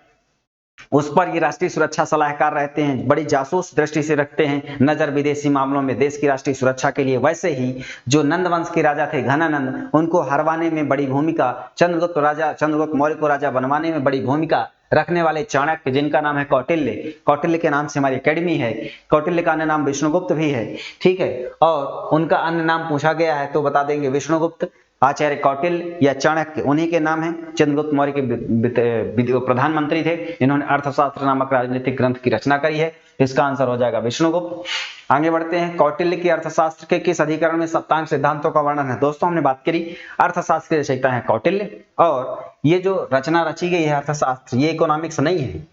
उस पर ये राष्ट्रीय सुरक्षा सलाहकार रहते हैं, बड़ी जासूस दृष्टि से रखते हैं नजर विदेशी मामलों में देश की राष्ट्रीय सुरक्षा के लिए। वैसे ही जो नंद वंश के राजा थे घनानंद, उनको हरवाने में बड़ी भूमिका, चंद्रगुप्त मौर्य को राजा बनवाने में बड़ी भूमिका रखने वाले चाणक्य, जिनका नाम है कौटिल्य, कौटिल्य के नाम से हमारी एकेडमी है। कौटिल्य का अन्य नाम विष्णुगुप्त भी है, ठीक है, और उनका अन्य नाम पूछा गया है तो बता देंगे विष्णुगुप्त, आचार्य कौटिल्य या चाणक्य, उन्हीं के नाम है। चंद्रगुप्त मौर्य के प्रधानमंत्री थे, इन्होंने अर्थशास्त्र नामक राजनीतिक ग्रंथ की रचना करी है। इसका आंसर हो जाएगा विष्णुगुप्त। आगे बढ़ते हैं। कौटिल्य की अर्थशास्त्र के किस अधिकरण में सप्तांग सिद्धांतों का वर्णन है? दोस्तों हमने बात करी अर्थशास्त्र के रचयिता है कौटिल्य, और ये जो रचना रची गई है अर्थशास्त्र, ये इकोनॉमिक्स नहीं है,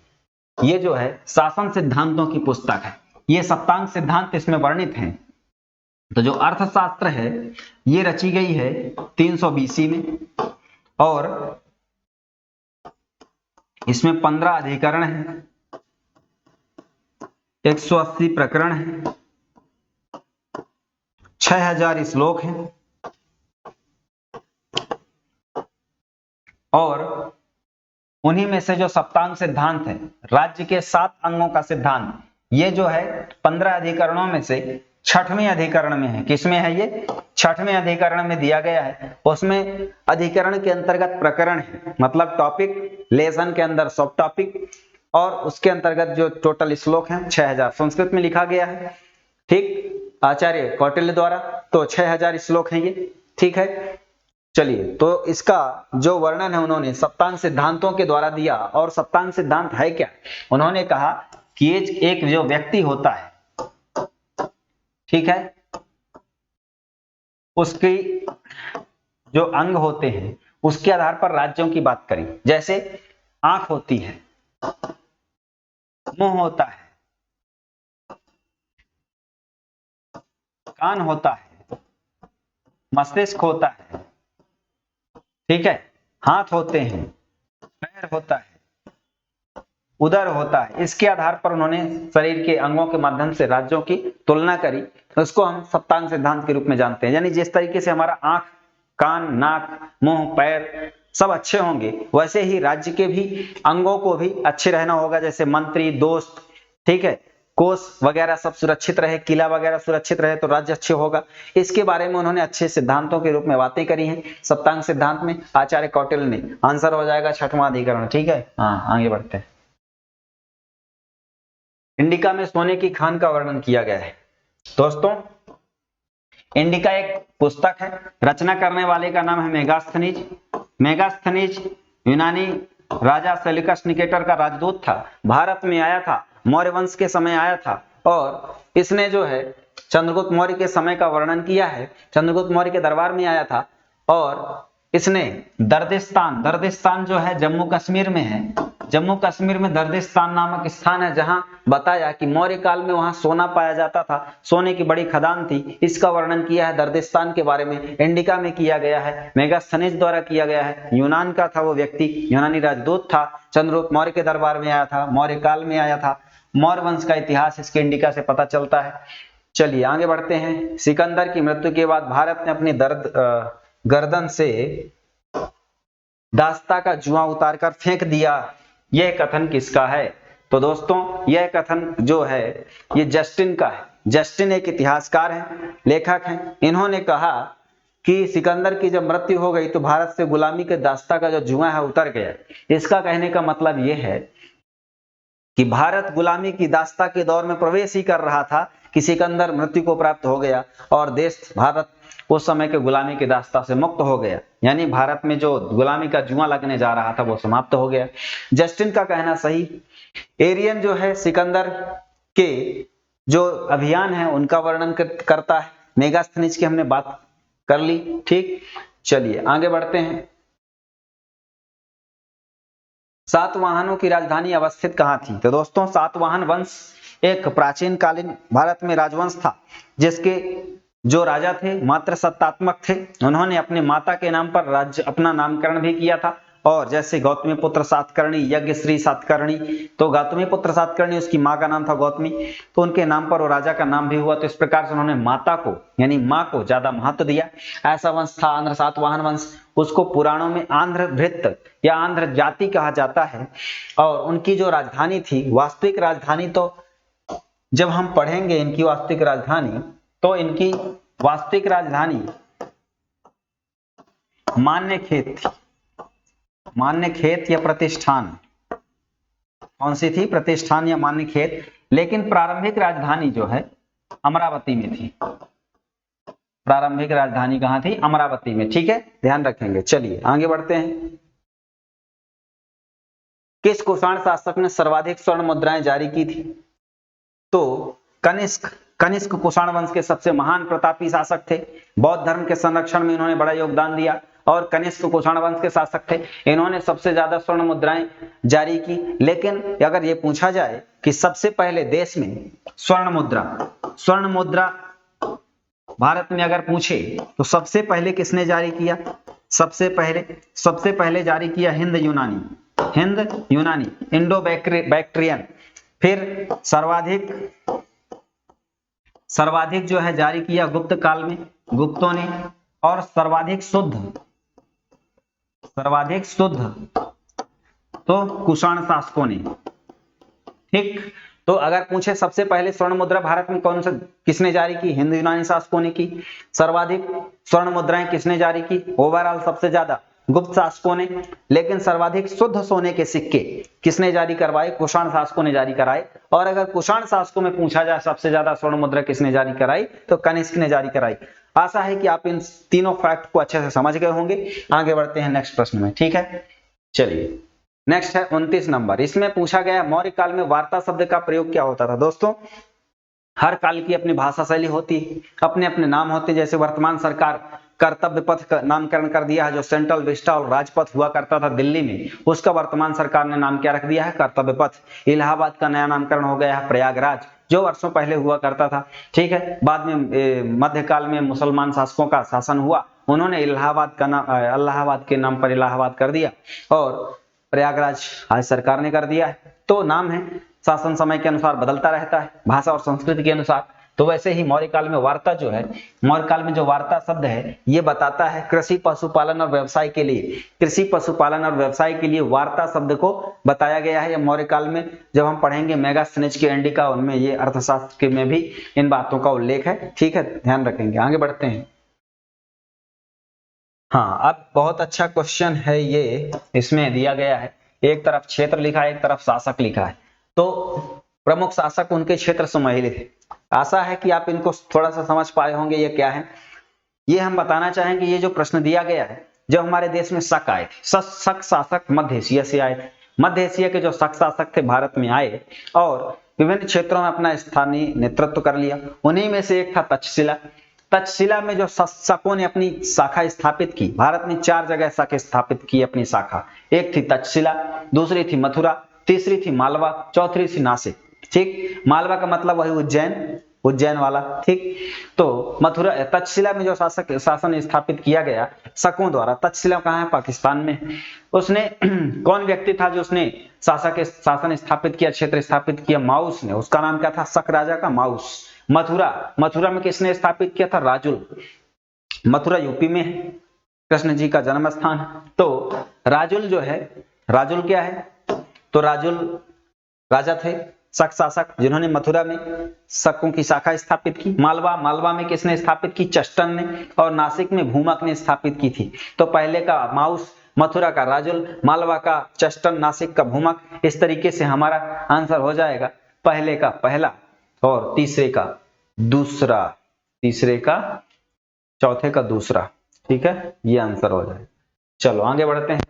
ये जो है शासन सिद्धांतों की पुस्तक है। ये सप्तांग सिद्धांत इसमें वर्णित हैं। तो जो अर्थशास्त्र है ये रची गई है 300 BC में, और इसमें 15 अधिकरण है, 180 प्रकरण है, 6000 श्लोक हैं, और उन्हीं में से जो सप्तांग सिद्धांत है, राज्य के 7 अंगों का सिद्धांत, ये जो है 15 अधिकरणों में से 6वें अधिकरण में है। किसमें है ये? 6वें अधिकरण में दिया गया है। उसमें अधिकरण के अंतर्गत प्रकरण है, मतलब टॉपिक, लेसन के अंदर सब टॉपिक, और उसके अंतर्गत जो टोटल श्लोक हैं 6000, संस्कृत में लिखा गया है, ठीक, आचार्य कौटिल्य द्वारा। तो 6000 श्लोक हैं ये, ठीक है। चलिए, तो इसका जो वर्णन है उन्होंने सप्तांग सिद्धांतों के द्वारा दिया। और सप्तांग सिद्धांत है क्या? उन्होंने कहा कि एक जो व्यक्ति होता है, ठीक है, उसकी जो अंग होते हैं उसके आधार पर राज्यों की बात करें। जैसे आंख होती है, मुंह होता है, कान होता है, मस्तिष्क होता है, ठीक है, हाथ होते हैं, पैर होता है, उदर होता है। इसके आधार पर उन्होंने शरीर के अंगों के माध्यम से राज्यों की तुलना करी। उसको हम सप्तांग सिद्धांत के रूप में जानते हैं। यानी जिस तरीके से हमारा आंख, कान, नाक, मुंह, पैर सब अच्छे होंगे, वैसे ही राज्य के भी अंगों को भी अच्छे रहना होगा। जैसे मंत्री, दोस्त, ठीक है, कोष वगैरह सब सुरक्षित रहे, किला वगैरह सुरक्षित रहे तो राज्य अच्छे होगा। इसके बारे में उन्होंने अच्छे सिद्धांतों के रूप में बातें करी हैं सप्तांग सिद्धांत में, आचार्य कौटिल्य ने। आंसर हो जाएगा 6वां अधिकरण, ठीक है। हाँ, आगे बढ़ते हैं। इंडिका में सोने की खान का वर्णन किया गया है। दोस्तों, इंडिका एक पुस्तक है, रचना करने वाले का नाम है मेगास्थनीज। मेगास्थनीज यूनानी राजा सेल्यूकस निकेटर का राजदूत था, भारत में आया था, मौर्य वंश के समय आया था, और इसने जो है चंद्रगुप्त मौर्य के समय का वर्णन किया है। चंद्रगुप्त मौर्य के दरबार में आया था और इसने दर्दिस्तान जो है जम्मू कश्मीर में है, जम्मू कश्मीर में दर्दिस्तान नामक स्थान है, जहां बताया कि मौर्य काल में वहां सोना पाया जाता था, सोने की बड़ी खदान थी। इसका वर्णन किया है दर्दिस्तान के बारे में, इंडिका में किया गया है, मेगास्थनीज द्वारा किया गया है। यूनान का था वो व्यक्ति, यूनानी राजदूत था, चंद्रगुप्त मौर्य के दरबार में आया था, मौर्य काल में आया था। मौर्य वंश का इतिहास इसके इंडिका से पता चलता है। चलिए आगे बढ़ते हैं। सिकंदर की मृत्यु के बाद भारत ने अपनी गर्दन से दास्ता का जुआ उतारकर फेंक दिया, यह कथन किसका है? तो दोस्तों, यह कथन जो है ये जस्टिन का है। जस्टिन एक इतिहासकार हैं, लेखक हैं। इन्होंने कहा कि सिकंदर की जब मृत्यु हो गई तो भारत से गुलामी के दास्ता का जो जुआ है उतर गया। इसका कहने का मतलब यह है कि भारत गुलामी की दास्ता के दौर में प्रवेश ही कर रहा था कि सिकंदर मृत्यु को प्राप्त हो गया और देश भारत उस समय के गुलामी की दास्ता से मुक्त हो गया। यानी भारत में जो गुलामी का जुआ लगने जा रहा था वो समाप्त हो गया। जस्टिन का कहना सही। एरियन जो है सिकंदर के जो अभियान है उनका वर्णन करता है। मेगास्थनीज की हमने बात कर ली, ठीक। चलिए आगे बढ़ते हैं। सातवाहनों की राजधानी अवस्थित कहां थी? तो दोस्तों, सातवाहन वंश एक प्राचीन कालीन भारत में राजवंश था जिसके जो राजा थे मात्र सत्तात्मक थे। उन्होंने अपने माता के नाम पर राज्य अपना नामकरण भी किया था। और जैसे गौतमीपुत्र सातकर्णी, यज्ञश्री सातकर्णी, तो गौतमीपुत्र सातकर्णी उसकी माँ का नाम था गौतमी, तो उनके नाम पर वो राजा का नाम भी हुआ। तो इस प्रकार से उन्होंने माता को यानी माँ को ज्यादा महत्व दिया। ऐसा वंश था आंध्र सातवाहन वंश। उसको पुराणों में आंध्र भृत्य या आंध्र जाति कहा जाता है। और उनकी जो राजधानी थी, वास्तविक राजधानी, तो जब हम पढ़ेंगे इनकी वास्तविक राजधानी, तो इनकी वास्तविक राजधानी मान्यखेत थी। मान्यखेत या प्रतिष्ठान, कौन सी थी? प्रतिष्ठान या मान्यखेत। लेकिन प्रारंभिक राजधानी जो है अमरावती में थी। प्रारंभिक राजधानी कहां थी? अमरावती में। ठीक है, ध्यान रखेंगे। चलिए आगे बढ़ते हैं। किस कुषाण शासक ने सर्वाधिक स्वर्ण मुद्राएं जारी की थी? तो कनिष्क कुषाण वंश के सबसे महान प्रतापी शासक थे। बौद्ध धर्म के संरक्षण में इन्होंने बड़ा योगदान दिया और कनिष्क कुषाण वंश के शासक थे। इन्होंने सबसे ज्यादा स्वर्ण मुद्राएं जारी की। लेकिन अगर ये पूछा जाए कि सबसे पहले देश में स्वर्ण मुद्रा भारत में अगर पूछे तो सबसे पहले किसने जारी किया? सबसे पहले जारी किया हिंद यूनानी, इंडो बैक्ट्रियन। फिर सर्वाधिक जो है जारी किया गुप्त काल में गुप्तों ने। और सर्वाधिक शुद्ध तो कुषाण शासकों ने। ठीक, तो अगर पूछे सबसे पहले स्वर्ण मुद्रा भारत में किसने जारी की? हिंद यूनानी शासकों ने की। सर्वाधिक स्वर्ण मुद्राएं किसने जारी की? ओवरऑल सबसे ज्यादा गुप्त शासकों ने। लेकिन सर्वाधिक शुद्ध सोने के सिक्के किसने जारी करवाए? कुषाण शासकों ने जारी कराए। और अगर कुषाण शासकों में पूछा जाए सबसे ज्यादा स्वर्ण मुद्रा किसने जारी कराई, तो कनिष्क ने जारी कराई। आशा है कि आप इन तीनों फैक्ट को अच्छे से समझ गए होंगे। आगे बढ़ते हैं नेक्स्ट प्रश्न में। ठीक है, चलिए नेक्स्ट है 29 नंबर। इसमें पूछा गया मौर्य काल में वार्ता शब्द का प्रयोग क्या होता था? दोस्तों, हर काल की अपनी भाषा शैली होती है, अपने अपने नाम होते हैं। जैसे वर्तमान सरकार कर्तव्य पथ का नामकरण कर दिया है। जो सेंट्रल विस्टा और राजपथ हुआ करता था दिल्ली में, उसका वर्तमान सरकार ने नाम क्या रख दिया है? कर्तव्य पथ। इलाहाबाद का नया नामकरण हो गया है प्रयागराज, जो वर्षों पहले हुआ करता था। ठीक है, बाद में मध्यकाल में मुसलमान शासकों का शासन हुआ, उन्होंने इलाहाबाद के नाम पर इलाहाबाद कर दिया और प्रयागराज आज सरकार ने कर दिया है। तो नाम है, शासन समय के अनुसार बदलता रहता है, भाषा और संस्कृति के अनुसार। तो वैसे ही मौर्य काल में वार्ता जो है, मौर्य काल में जो वार्ता शब्द है, ये बताता है कृषि पशुपालन और व्यवसाय के लिए वार्ता शब्द को बताया गया है। मौर्य काल में जब हम पढ़ेंगे मेगास्थनीज के इंडिका, उनमें ये अर्थशास्त्र में भी इन बातों का उल्लेख है। ठीक है, ध्यान रखेंगे। आगे बढ़ते हैं। हाँ, अब बहुत अच्छा क्वेश्चन है ये। इसमें दिया गया है, एक तरफ क्षेत्र लिखा है, एक तरफ शासक लिखा है। तो प्रमुख शासक उनके क्षेत्र से महिल थे। आशा है कि आप इनको थोड़ा सा समझ पाए होंगे ये क्या है। ये हम बताना चाहेंगे, ये जो प्रश्न दिया गया है, जब हमारे देश में शक आए थे, शक शासक मध्य एशिया से आए थे। मध्य एशिया के जो शक शासक थे भारत में आए और विभिन्न क्षेत्रों में अपना स्थानीय नेतृत्व कर लिया। उन्हीं में से एक था तक्षशिला। तक्षशिला में जो शकों ने अपनी शाखा स्थापित की, भारत में 4 जगह शक स्थापित की अपनी शाखा। एक थी तक्षशिला, दूसरी थी मथुरा, तीसरी थी मालवा, चौथी थी नासिक। ठीक, मालवा का मतलब वही उज्जैन वाला। ठीक, तो मथुरा तक्षशिला में जो शासन स्थापित किया गया शकों द्वारा, तक्षशिला कहाँ है? पाकिस्तान में। उसने कौन व्यक्ति था जो उसने शासन स्थापित किया, क्षेत्र स्थापित किया? माउस ने। उसका नाम क्या था? शक राजा का माउस। मथुरा में किसने स्थापित किया था? राजुल। मथुरा यूपी में है, कृष्ण जी का जन्म स्थान। तो राजुल जो है, राजुल क्या है? तो राजुल राजा थे, शक शासक, जिन्होंने मथुरा में शकों की शाखा स्थापित की। मालवा में किसने स्थापित की? चष्टन ने। और नासिक में भूमक ने स्थापित की थी। तो पहले का माउस, मथुरा का राजुल, मालवा का चष्टन, नासिक का भूमक। इस तरीके से हमारा आंसर हो जाएगा पहले का पहला और तीसरे का चौथे का दूसरा। ठीक है, ये आंसर हो जाएगा। चलो आगे बढ़ते हैं।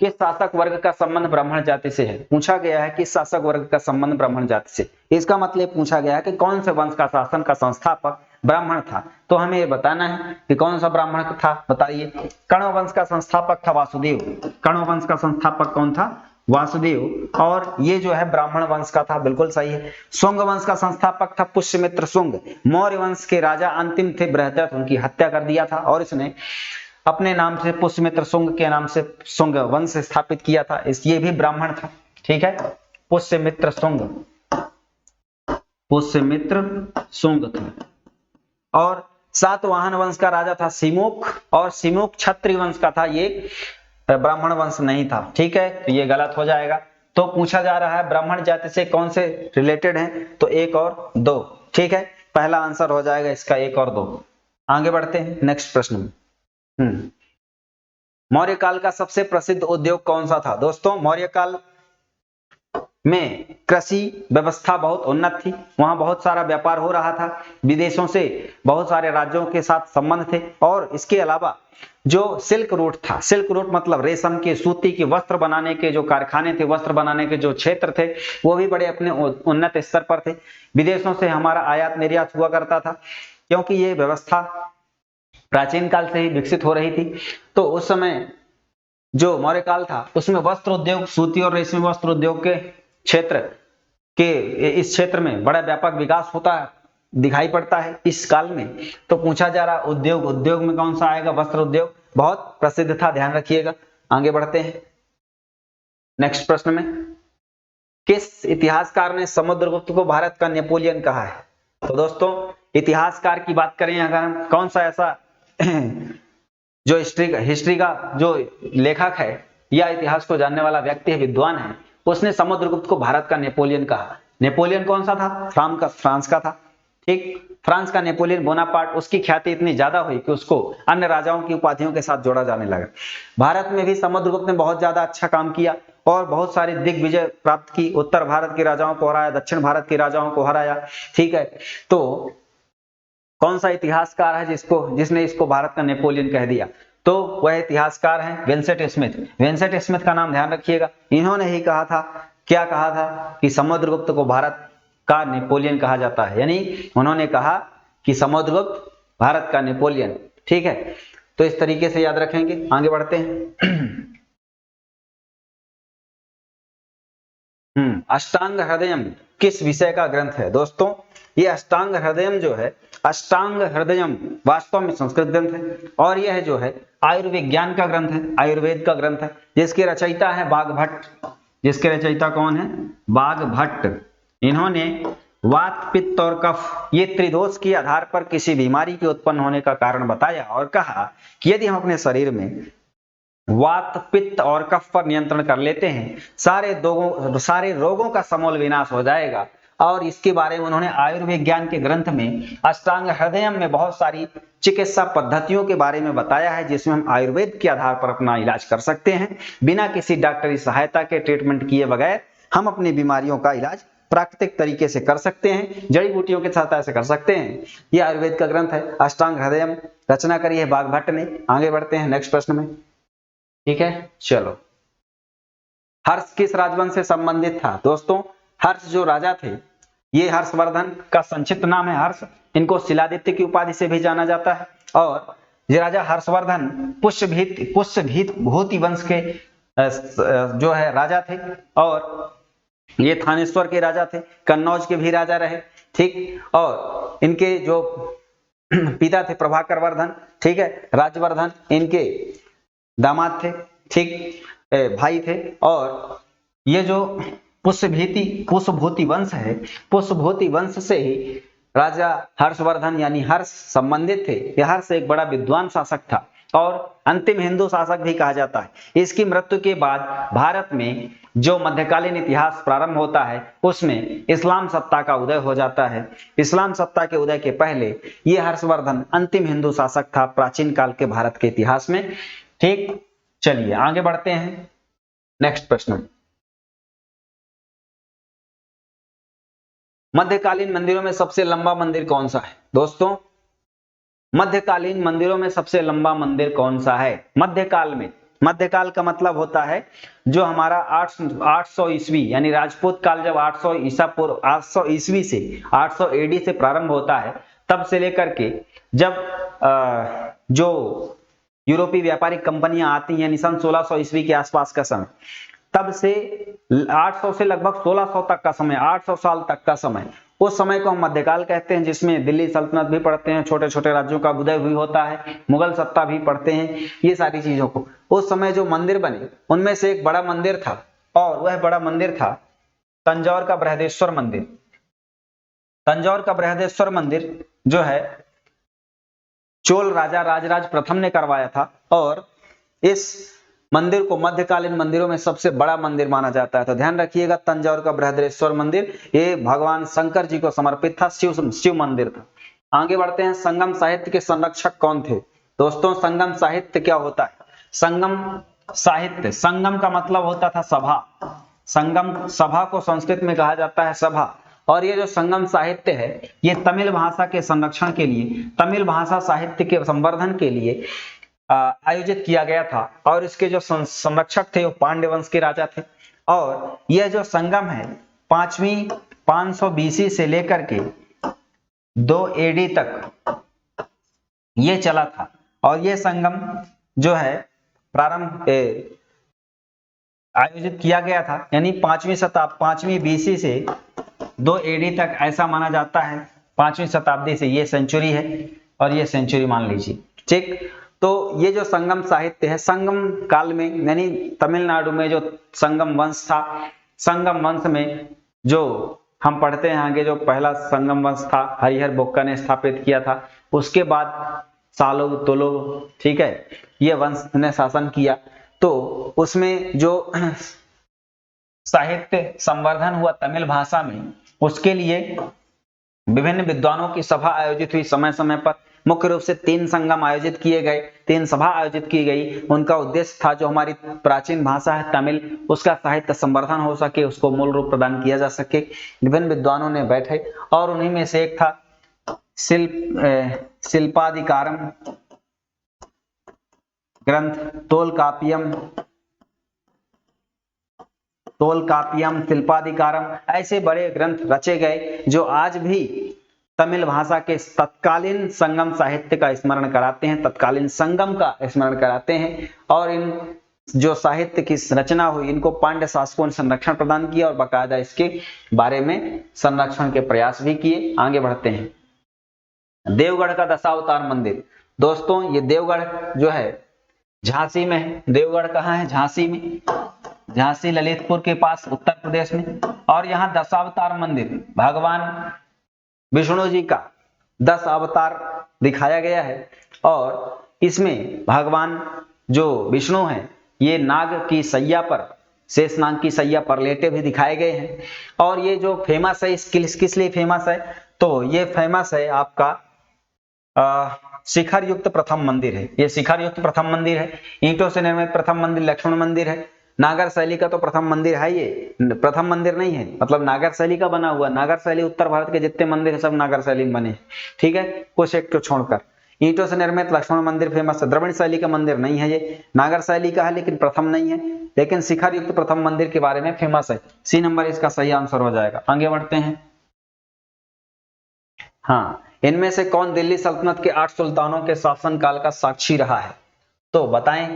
किस शासक वर्ग का संबंध ब्राह्मण जाति से है? पूछा गया है किस शासक वर्ग का संबंध ब्राह्मण जाति से। इसका मतलब पूछा गया है कि कौन से वंश का शासन का संस्थापक ब्राह्मण था। तो हमें ये बताना है कि कौन सा ब्राह्मण था। बताइए। कण्व वंश का संस्थापक था वासुदेव। कण्व वंश का संस्थापक कौन था? वासुदेव, और ये जो है ब्राह्मण वंश का था, बिल्कुल सही है। शुंग वंश का संस्थापक था पुष्यमित्र शुंग। मौर्य वंश के राजा अंतिम थे बृहद्रथ, उनकी हत्या कर दिया था और इसने अपने नाम से पुष्यमित्र शुंग के नाम से शुंग वंश स्थापित किया था। ये भी ब्राह्मण था, ठीक है, पुष्यमित्र शुंग, पुष्यमित्र शुंग था। और सातवाहन वंश का राजा था सिमुक, और सिमुक क्षत्रिय वंश का था, ये ब्राह्मण वंश नहीं था, ठीक है, तो ये गलत हो जाएगा। तो पूछा जा रहा है ब्राह्मण जाति से कौन से रिलेटेड हैं, तो 1 और 2, ठीक है, पहला आंसर हो जाएगा इसका 1 और 2। आगे बढ़ते हैं नेक्स्ट प्रश्न में। मौर्य काल का सबसे प्रसिद्ध उद्योग कौन सा था? दोस्तों, मौर्य काल में कृषि व्यवस्था बहुत उन्नत थी, वहां बहुत सारा व्यापार हो रहा था, विदेशों से बहुत सारे राज्यों के साथ संबंध थे, और इसके अलावा जो सिल्क रूट था, सिल्क रूट मतलब रेशम के, सूती के वस्त्र बनाने के जो कारखाने थे, वस्त्र बनाने के जो क्षेत्र थे, वो भी बड़े अपने उन्नत स्तर पर थे। विदेशों से हमारा आयात निर्यात हुआ करता था, क्योंकि ये व्यवस्था प्राचीन काल से ही विकसित हो रही थी। तो उस समय जो मौर्य काल था उसमें वस्त्र उद्योग, सूती और रेशमी वस्त्र उद्योग के क्षेत्र के इस क्षेत्र में बड़ा व्यापक विकास होता दिखाई पड़ता है इस काल में। तो पूछा जा रहा उद्योग, उद्योग में कौन सा आएगा? वस्त्र उद्योग बहुत प्रसिद्ध था, ध्यान रखिएगा। आगे बढ़ते हैं नेक्स्ट प्रश्न में। किस इतिहासकार ने समुद्रगुप्त को भारत का नेपोलियन कहा है? तो दोस्तों, इतिहासकार की बात करें अगर हम, कौन सा ऐसा जो हिस्ट्री का जो लेखक है या इतिहास को जानने वाला व्यक्ति है, विद्वान है, उसने समुद्रगुप्त को भारत का नेपोलियन कहा? नेपोलियन कौन सा था? फ्रांस का था, ठीक। फ्रांस का नेपोलियन बोनापार्ट, उसकी ख्याति इतनी ज्यादा हुई कि उसको अन्य राजाओं की उपाधियों के साथ जोड़ा जाने लगा। भारत में भी समुद्रगुप्त ने बहुत ज्यादा अच्छा काम किया और बहुत सारी दिग्विजय प्राप्त की, उत्तर भारत के राजाओं को हराया, दक्षिण भारत के राजाओं को हराया, ठीक है। तो कौन सा इतिहासकार है जिसने इसको भारत का नेपोलियन कह दिया? तो वह इतिहासकार हैं विंसेंट स्मिथ। विंसेंट स्मिथ का नाम ध्यान रखिएगा। इन्होंने ही कहा था, क्या कहा था? कि समुद्रगुप्त को भारत का नेपोलियन कहा जाता है, यानी उन्होंने कहा कि समुद्रगुप्त भारत का नेपोलियन, ठीक है। तो इस तरीके से याद रखेंगे। आगे बढ़ते हैं। अष्टांग हृदयम किस विषय का ग्रंथ है? दोस्तों, ये अष्टांग हृदयम जो है, अष्टांग हृदयम वास्तव में संस्कृत ग्रंथ है, और यह जो है आयुर्विज्ञान का ग्रंथ है, आयुर्वेद का ग्रंथ है, जिसके रचयिता है बाघभट्ट। जिसके रचयिता कौन है? बाघभट्ट। इन्होंने वात, पित्त और कफ ये त्रिदोष के आधार पर किसी बीमारी के उत्पन्न होने का कारण बताया और कहा कि यदि हम अपने शरीर में वात, पित्त और कफ पर नियंत्रण कर लेते हैं, सारे रोगों का समूल विनाश हो जाएगा। और इसके बारे में उन्होंने आयुर्विज्ञान के ग्रंथ में अष्टांग हृदयम में बहुत सारी चिकित्सा पद्धतियों के बारे में बताया है, जिसमें हम आयुर्वेद के आधार पर अपना इलाज कर सकते हैं। बिना किसी डॉक्टरी सहायता के, ट्रीटमेंट किए बगैर हम अपनी बीमारियों का इलाज प्राकृतिक तरीके से कर सकते हैं, जड़ी बूटियों की सहायता से कर सकते हैं। यह आयुर्वेद का ग्रंथ है अष्टांग हृदयम, रचना करी है बाघभट्ट ने। आगे बढ़ते हैं नेक्स्ट प्रश्न में, ठीक है। चलो, हर्ष किस राजवंश से संबंधित था? दोस्तों, हर्ष जो राजा थे, ये हर्षवर्धन का संक्षिप्त नाम है हर्ष। इनको शिलादित्य की उपाधि से भी जाना जाता है। और ये राजा हर्षवर्धन पुष्यभूति वंश के जो है राजा थे, और ये थानेश्वर के राजा थे, कन्नौज के भी राजा रहे, ठीक। और इनके जो पिता थे प्रभाकर वर्धन, ठीक है, राजवर्धन इनके दामाद थे, ठीक, भाई थे। और ये जो पुष्यभूति वंश है, पुष्यभूति वंश से ही राजा हर्षवर्धन यानी हर्ष संबंधित थे। यह हर्ष एक बड़ा विद्वान शासक था और अंतिम हिंदू शासक भी कहा जाता है। इसकी मृत्यु के बाद भारत में जो मध्यकालीन इतिहास प्रारंभ होता है, उसमें इस्लाम सत्ता का उदय हो जाता है। इस्लाम सत्ता के उदय के पहले ये हर्षवर्धन अंतिम हिंदू शासक था प्राचीन काल के भारत के इतिहास में, ठीक। चलिए आगे बढ़ते हैं नेक्स्ट प्रश्न। मध्यकालीन मंदिरों में सबसे लंबा मंदिर कौन सा है? दोस्तों, मध्यकालीन मंदिरों में सबसे लंबा मंदिर कौन सा है? मध्यकाल में, मध्यकाल का मतलब होता है जो हमारा 800 ईस्वी यानी राजपूत काल, जब 800 ईसा पूर्व 800 ईस्वी से 800 एडी से प्रारंभ होता है, तब से लेकर के जब जो यूरोपीय व्यापारिक कंपनियां आती हैं, यानी सन 1600 ईस्वी के आसपास का समय, तब से 800 से लगभग 1600 तक का समय, 800 साल तक का समय, उस समय को हम मध्यकाल कहते हैं, जिसमें दिल्ली सल्तनत भी पढ़ते हैं, छोटे छोटे राज्यों का उदय हुई होता है, मुगल सत्ता भी पढ़ते हैं, ये सारी चीजों को। उस समय जो मंदिर बने उनमें से एक बड़ा मंदिर था, और वह बड़ा मंदिर था तंजौर का बृहदेश्वर मंदिर। तंजौर का बृहदेश्वर मंदिर जो है चोल राजा राजराज प्रथम ने करवाया था, और इस मंदिर को मध्यकालीन मंदिरों में सबसे बड़ा मंदिर माना जाता है। तो ध्यान रखिएगा, तंजौर का बृहदेश्वर मंदिर ये भगवान शंकर जी को समर्पित था, शिव मंदिर था। आगे बढ़ते हैं, संगम साहित्य के संरक्षक कौन थे? दोस्तों, संगम साहित्य क्या होता है? संगम साहित्य, संगम का मतलब होता था सभा, संगम सभा को संस्कृत में कहा जाता है सभा। और ये जो संगम साहित्य है ये तमिल भाषा के संरक्षण के लिए, तमिल भाषा साहित्य के संवर्धन के लिए आयोजित किया गया था, और इसके जो संरक्षक थे वो पांड्य वंश के राजा थे। और यह जो संगम है 500 BC से लेकर के 2 AD तक ये चला था, और ये संगम जो है प्रारंभ आयोजित किया गया था, यानी 5वीं BC से 2 AD तक, ऐसा माना जाता है। 5वीं शताब्दी से ये सेंचुरी है, और ये सेंचुरी मान लीजिए, ठीक। तो ये जो संगम साहित्य है, संगम काल में, यानी तमिलनाडु में जो संगम वंश था, संगम वंश में जो हम पढ़ते हैं आगे, जो पहला संगम वंश था हरिहर बोक्का ने स्थापित किया था, उसके बाद सालो तोलो, ठीक है, ये वंश ने शासन किया। तो उसमें जो साहित्य संवर्धन हुआ तमिल भाषा में, उसके लिए विभिन्न विद्वानों की सभा आयोजित हुई समय समय पर। मुख्य रूप से 3 संगम आयोजित किए गए, 3 सभा आयोजित की गई। उनका उद्देश्य था जो हमारी प्राचीन भाषा है तमिल, उसका साहित्य संवर्धन हो सके, उसको मूल रूप प्रदान किया जा सके। विभिन्न विद्वानों ने बैठे, और उन्हीं में से एक था शिल्पाधिकारम ग्रंथ, तोलकापियम, शिल्पाधिकारम, ऐसे बड़े ग्रंथ रचे गए जो आज भी तमिल भाषा के तत्कालीन संगम साहित्य का स्मरण कराते हैं, तत्कालीन संगम का स्मरण कराते हैं। और इन जो साहित्य की रचना हुई, इनको पांड्य शासकों ने संरक्षण प्रदान किया, और बाकायदा इसके बारे में संरक्षण के प्रयास भी किए। आगे बढ़ते हैं, देवगढ़ का दशावतार मंदिर। दोस्तों, ये देवगढ़ जो है झांसी में है। देवगढ़ कहाँ है? झांसी में, झांसी ललितपुर के पास उत्तर प्रदेश में। और यहाँ दशावतार मंदिर, भगवान विष्णु जी का 10 अवतार दिखाया गया है, और इसमें भगवान जो विष्णु हैं ये नाग की सैया पर, शेष नाग की सैया पर लेटे भी दिखाए गए हैं। और ये जो फेमस है, किस लिए फेमस है? तो ये फेमस है आपका शिखर युक्त प्रथम मंदिर है। ये शिखर युक्त प्रथम मंदिर है, ईंटों से निर्मित प्रथम मंदिर लक्ष्मण मंदिर है। नागर शैली का तो प्रथम मंदिर है, ये प्रथम मंदिर नहीं है, मतलब नागर शैली का बना हुआ। नागर शैली उत्तर भारत के जितने मंदिर है सब नागर शैली में बने, ठीक है, कुछ एक को छोड़कर। ईंटों से निर्मित लक्ष्मण मंदिर फेमस है। द्रविड़ शैली का मंदिर नहीं है, ये नागर शैली का है लेकिन प्रथम नहीं है, लेकिन शिखर युक्त प्रथम मंदिर के बारे में फेमस है। सी नंबर इसका सही आंसर हो जाएगा। आगे बढ़ते हैं। हाँ, इनमें से कौन दिल्ली सल्तनत के 8 सुल्तानों के शासनकाल का साक्षी रहा है? तो बताएं,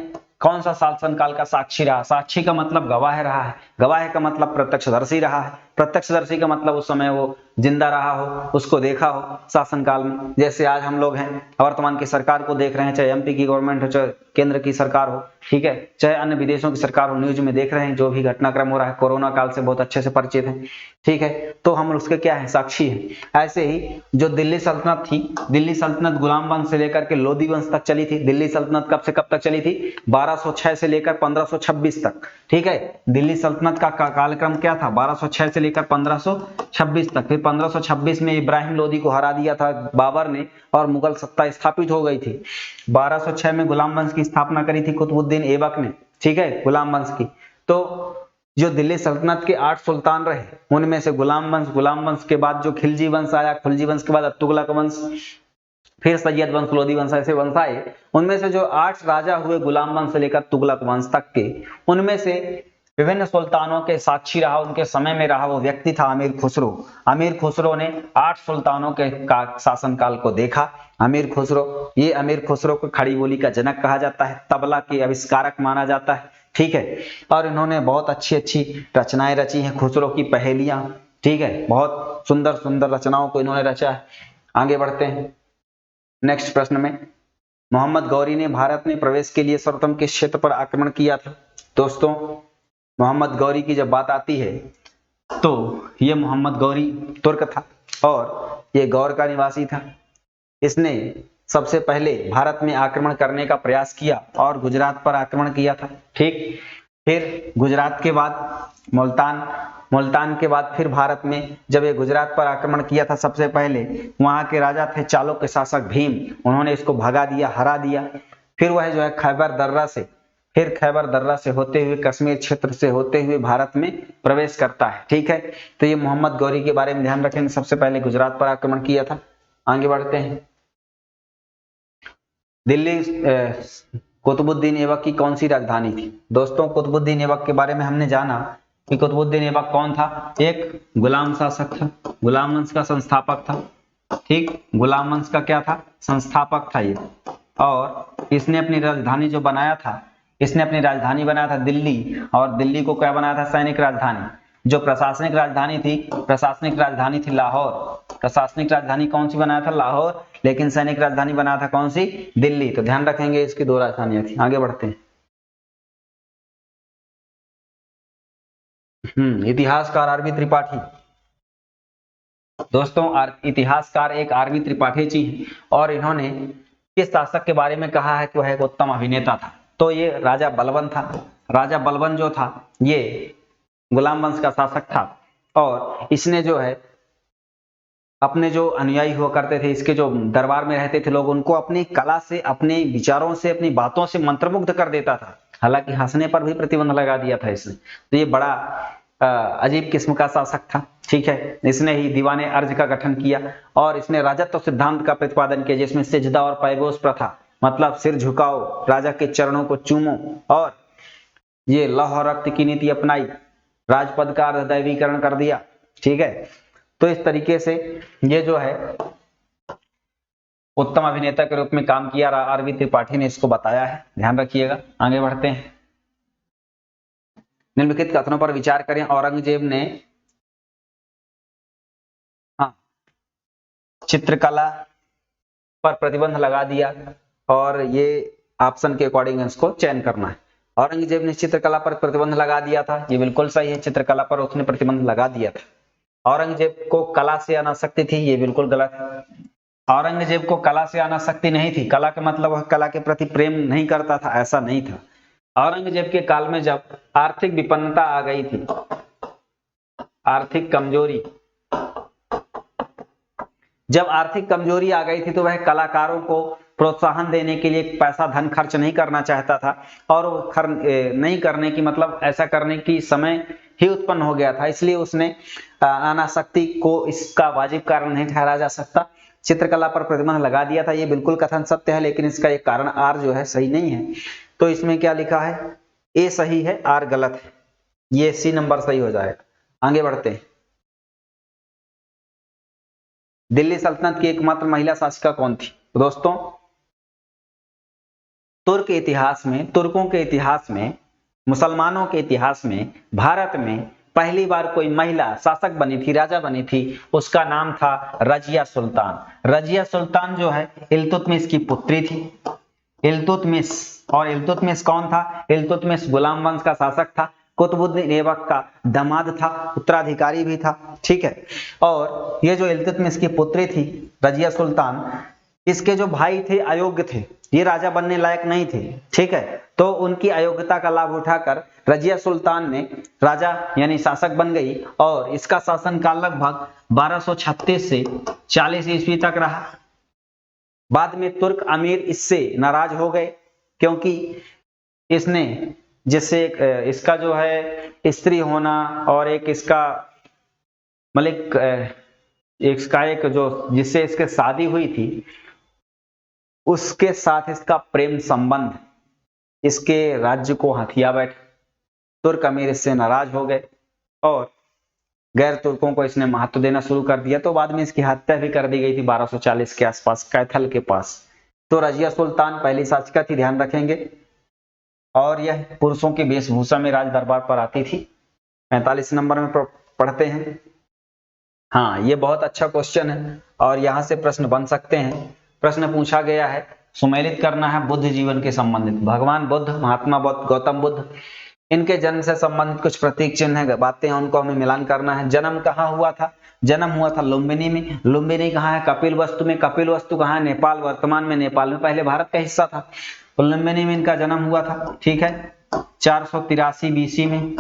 कौन सा शासनकाल का साक्षी रहा? साक्षी का मतलब गवाह रहा है, गवाह का मतलब प्रत्यक्षदर्शी रहा है, प्रत्यक्षदर्शी का मतलब उस समय वो जिंदा रहा हो, उसको देखा हो शासनकाल में। जैसे आज हम लोग हैं, वर्तमान की सरकार को देख रहे हैं, चाहे एमपी की गवर्नमेंट हो, चाहे केंद्र की सरकार हो, ठीक है, चाहे अन्य विदेशों की सरकार हो, न्यूज में देख रहे हैं जो भी घटनाक्रम हो रहा है, कोरोना काल से बहुत अच्छे से परिचित हैं, ठीक है, तो हम उसके क्या है? साक्षी है। ऐसे ही जो दिल्ली सल्तनत थी, दिल्ली सल्तनत गुलाम वंश से लेकर के लोधी वंश तक चली थी। दिल्ली सल्तनत कब से कब तक चली थी? 1206 से लेकर 1526 तक, ठीक है। दिल्ली सल्तनत का कालक्रम क्या था? 1206 से लेकर 1526 तक। फिर 1526 में इब्राहिम लोदी को हरा दिया था बाबर ने, और मुगल सत्ता स्थापित हो गई थी। 1206 में गुलाम वंश की स्थापना करी थी कुतुबुद्दीन ऐबक ने, ठीक है, गुलाम वंश की। तो जो दिल्ली सल्तनत के 8 सुल्तान रहे, उनमें से गुलाम वंश के बाद जो खिलजी वंश आया, खिलजी वंश के बाद तुगलक वंश, फिर सैयद वंश, लोधी वंश, ऐसे वंश आए। उनमें से जो 8 राजा हुए गुलाम वंश से लेकर तुगलक वंश तक के, उनमें से विभिन्न सुल्तानों के साक्षी रहा, उनके समय में रहा वो व्यक्ति था अमीर खुसरो। अमीर खुसरो ने 8 सुल्तानों के शासनकाल को देखा। अमीर खुसरो को खड़ी बोली का जनक कहा जाता है, तबला के आविष्कारक माना जाता है, ठीक है। और इन्होंने बहुत अच्छी अच्छी रचनाएं रची हैं, खुसरो की पहेलियां, ठीक है, बहुत सुंदर सुंदर रचनाओं को इन्होंने रचा है। आगे बढ़ते हैं नेक्स्ट प्रश्न में। मोहम्मद गौरी ने भारत में प्रवेश के लिए सर्वप्रथम किस क्षेत्र पर आक्रमण किया था? दोस्तों, मोहम्मद गौरी की जब बात आती है तो ये मोहम्मद गौरी तुर्क था और ये गौर का निवासी था। इसने सबसे पहले भारत में आक्रमण करने का प्रयास किया और गुजरात पर आक्रमण किया था, ठीक। फिर गुजरात के बाद मुल्तान के बाद फिर भारत में जब ये गुजरात पर आक्रमण किया था सबसे पहले, वहां के राजा थे चालुक्य शासक भीम, उन्होंने इसको भगा दिया, हरा दिया। फिर वह जो है खैबर दर्रा से होते हुए कश्मीर क्षेत्र से होते हुए भारत में प्रवेश करता है, ठीक है। तो ये मोहम्मद गौरी के बारे में ध्यान रखेंगे, सबसे पहले गुजरात पर आक्रमण किया था। आगे बढ़ते हैं। दिल्ली कुतुबुद्दीन ऐबक की कौन सी राजधानी थी? दोस्तों, कुतुबुद्दीन ऐबक के बारे में हमने जाना कि कुतुबुद्दीन ऐबक कौन था? एक गुलाम शासक था, गुलाम वंश का संस्थापक था, ठीक। गुलाम वंश का क्या था? संस्थापक था ये। और इसने अपनी राजधानी जो बनाया था, इसने अपनी राजधानी बनाया था दिल्ली, और दिल्ली को क्या बनाया था? सैनिक राजधानी। जो प्रशासनिक राजधानी थी लाहौर। प्रशासनिक राजधानी कौन सी बनाया था? लाहौर। लेकिन सैनिक राजधानी बनाया था कौन सी? दिल्ली। तो ध्यान रखेंगे इसकी दो राजधानियां थी। आगे बढ़ते हैं। इतिहासकार आरबी त्रिपाठी। दोस्तों, इतिहासकार एक आरबी त्रिपाठी जी हैं और इन्होंने किस शासक के बारे में कहा है कि वह एक उत्तम अभिनेता था? तो ये राजा बलबन था। राजा बलबन जो था ये गुलाम वंश का शासक था और इसने जो है अपने जो अनुयायी हुआ करते थे, इसके जो दरबार में रहते थे लोग, उनको अपनी कला से, अपने विचारों से, अपनी बातों से मंत्रमुग्ध कर देता था। हालांकि हंसने पर भी प्रतिबंध लगा दिया था इसने। तो ये बड़ा अजीब किस्म का शासक था, ठीक है। इसने ही दीवाने अर्ज का गठन किया और इसने राजत्व सिद्धांत का प्रतिपादन किया, जिसमें सिजदा और पैगोश प्रथा, मतलब सिर झुकाओ, राजा के चरणों को चूमो, और ये लौह और रक्त की नीति अपनाई, राजपद का दैवीकरण कर दिया, ठीक है। तो इस तरीके से ये जो है उत्तम अभिनेता के रूप में काम किया, आरबी त्रिपाठी ने इसको बताया है, ध्यान रखिएगा। आगे बढ़ते हैं। निम्नलिखित कथनों पर विचार करें। औरंगजेब ने चित्रकला पर प्रतिबंध लगा दिया, और ये ऑप्शन के अकॉर्डिंग इसको चयन करना है। औरंगजेब ने चित्रकला पर प्रतिबंध लगा दिया था, ये बिल्कुल सही है, चित्रकला पर उसने प्रतिबंध लगा दिया था। औरंगजेब को कला से अनासक्ति थी, ये बिल्कुल गलत है। औरंगजेब को कला से अनासक्ति नहीं थी। कला का मतलब वह कला के प्रति प्रेम नहीं करता था, ऐसा नहीं था। औरंगजेब के काल में जब आर्थिक विपन्नता आ गई थी, आर्थिक कमजोरी, जब आर्थिक कमजोरी आ गई थी, तो वह कलाकारों को प्रोत्साहन देने के लिए पैसा धन खर्च नहीं करना चाहता था, और नहीं करने की मतलब ऐसा करने की समय ही उत्पन्न हो गया था, इसलिए उसने अनासक्ति को इसका वाजिब कारण नहीं ठहराया जा सकता, चित्रकला पर प्रतिबंध लगा दिया था। ये बिल्कुल कथन सत्य है, लेकिन इसका एक कारण आर जो है सही नहीं है। तो इसमें क्या लिखा है? ए सही है, आर गलत है, ये सी नंबर सही हो जाएगा। आगे बढ़ते हैं। दिल्ली सल्तनत की एकमात्र महिला शासिका कौन थी? तो दोस्तों, तुर्कों के इतिहास में, मुसलमानों के इतिहास में भारत में पहली बार कोई महिला शासक बनी थी, राजा बनी थी, उसका नाम था रजिया सुल्तान। रजिया सुल्तान जो है इल्तुतमिश की पुत्री थी। इल्तुतमिश, और इल्तुतमिश कौन था? इल्तुतमिश गुलाम वंश का शासक था, कुतुबुद्दीन ऐबक का दामाद था, उत्तराधिकारी भी था, ठीक है। और ये जो इल्तुतमिश की पुत्री थी रजिया सुल्तान, इसके जो भाई थे अयोग्य थे, ये राजा बनने लायक नहीं थे, ठीक है। तो उनकी अयोग्यता का लाभ उठाकर रजिया सुल्तान ने राजा यानी शासक बन गई, और इसका शासनकाल लगभग 1236 से 40 ईस्वी तक रहा। बाद में तुर्क अमीर इससे नाराज हो गए, क्योंकि इसने जिससे इसका जो है स्त्री होना और एक इसका मलिक इसका एक जो जिससे इसके शादी हुई थी, उसके साथ इसका प्रेम संबंध इसके राज्य को हथिया बैठा। तुर्क अमीर इससे नाराज हो गए और गैर तुर्कों को इसने महत्व देना शुरू कर दिया। तो बाद में इसकी हत्या भी कर दी गई थी 1240 के आसपास कैथल के पास। तो रजिया सुल्तान पहली शासिका थी, ध्यान रखेंगे। और यह पुरुषों की वेशभूषा में राज दरबार पर आती थी। 45 नंबर में पढ़ते हैं। हाँ, ये बहुत अच्छा क्वेश्चन है और यहाँ से प्रश्न बन सकते हैं। प्रश्न पूछा गया है, सुमेलित करना है बुद्ध जीवन के संबंधित। भगवान बुद्ध, महात्मा बुद्ध, गौतम बुद्ध, इनके जन्म से संबंधित कुछ प्रतीक चिन्ह बातें हैं, उनको हमें मिलान करना है। जन्म कहाँ हुआ था? जन्म हुआ था लुम्बिनी में। लुम्बिनी कहाँ है? कपिलवस्तु में। कपिलवस्तु कहाँ है? नेपाल, वर्तमान में नेपाल में, पहले भारत का हिस्सा था। तो लुम्बिनी में इनका जन्म हुआ था, ठीक है, 483 बीसी में।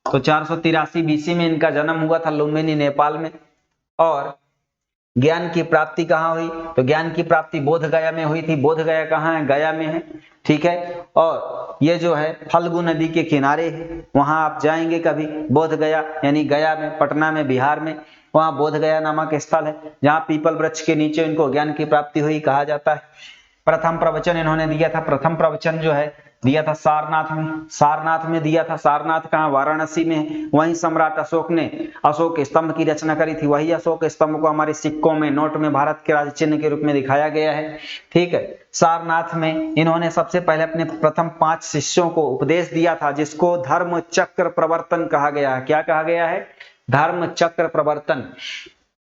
तो 483 बीसी में इनका जन्म हुआ था लुम्बिनी, नेपाल में। और ज्ञान की प्राप्ति कहाँ हुई? तो ज्ञान की प्राप्ति बोध गया में हुई थी। बोध गया कहाँ है? गया में है, ठीक है। और ये जो है फल्गु नदी के किनारे है, वहां आप जाएंगे कभी, बोध गया यानी गया में, पटना में, बिहार में, वहां बोध गया नामक स्थल है, जहां पीपल वृक्ष के नीचे इनको ज्ञान की प्राप्ति हुई कहा जाता है। प्रथम प्रवचन इन्होंने दिया था, प्रथम प्रवचन जो है दिया था सारनाथ में। सारनाथ में दिया था। सारनाथ कहाँ? वाराणसी में। वहीं सम्राट अशोक ने अशोक स्तंभ की रचना करी थी। वही अशोक स्तंभ को हमारे सिक्कों में, नोट में भारत के राज्य चिन्ह के रूप में दिखाया गया है, ठीक है। सारनाथ में इन्होंने सबसे पहले अपने प्रथम 5 शिष्यों को उपदेश दिया था, जिसको धर्म चक्र प्रवर्तन कहा गया है। क्या कहा गया है? धर्म चक्र प्रवर्तन।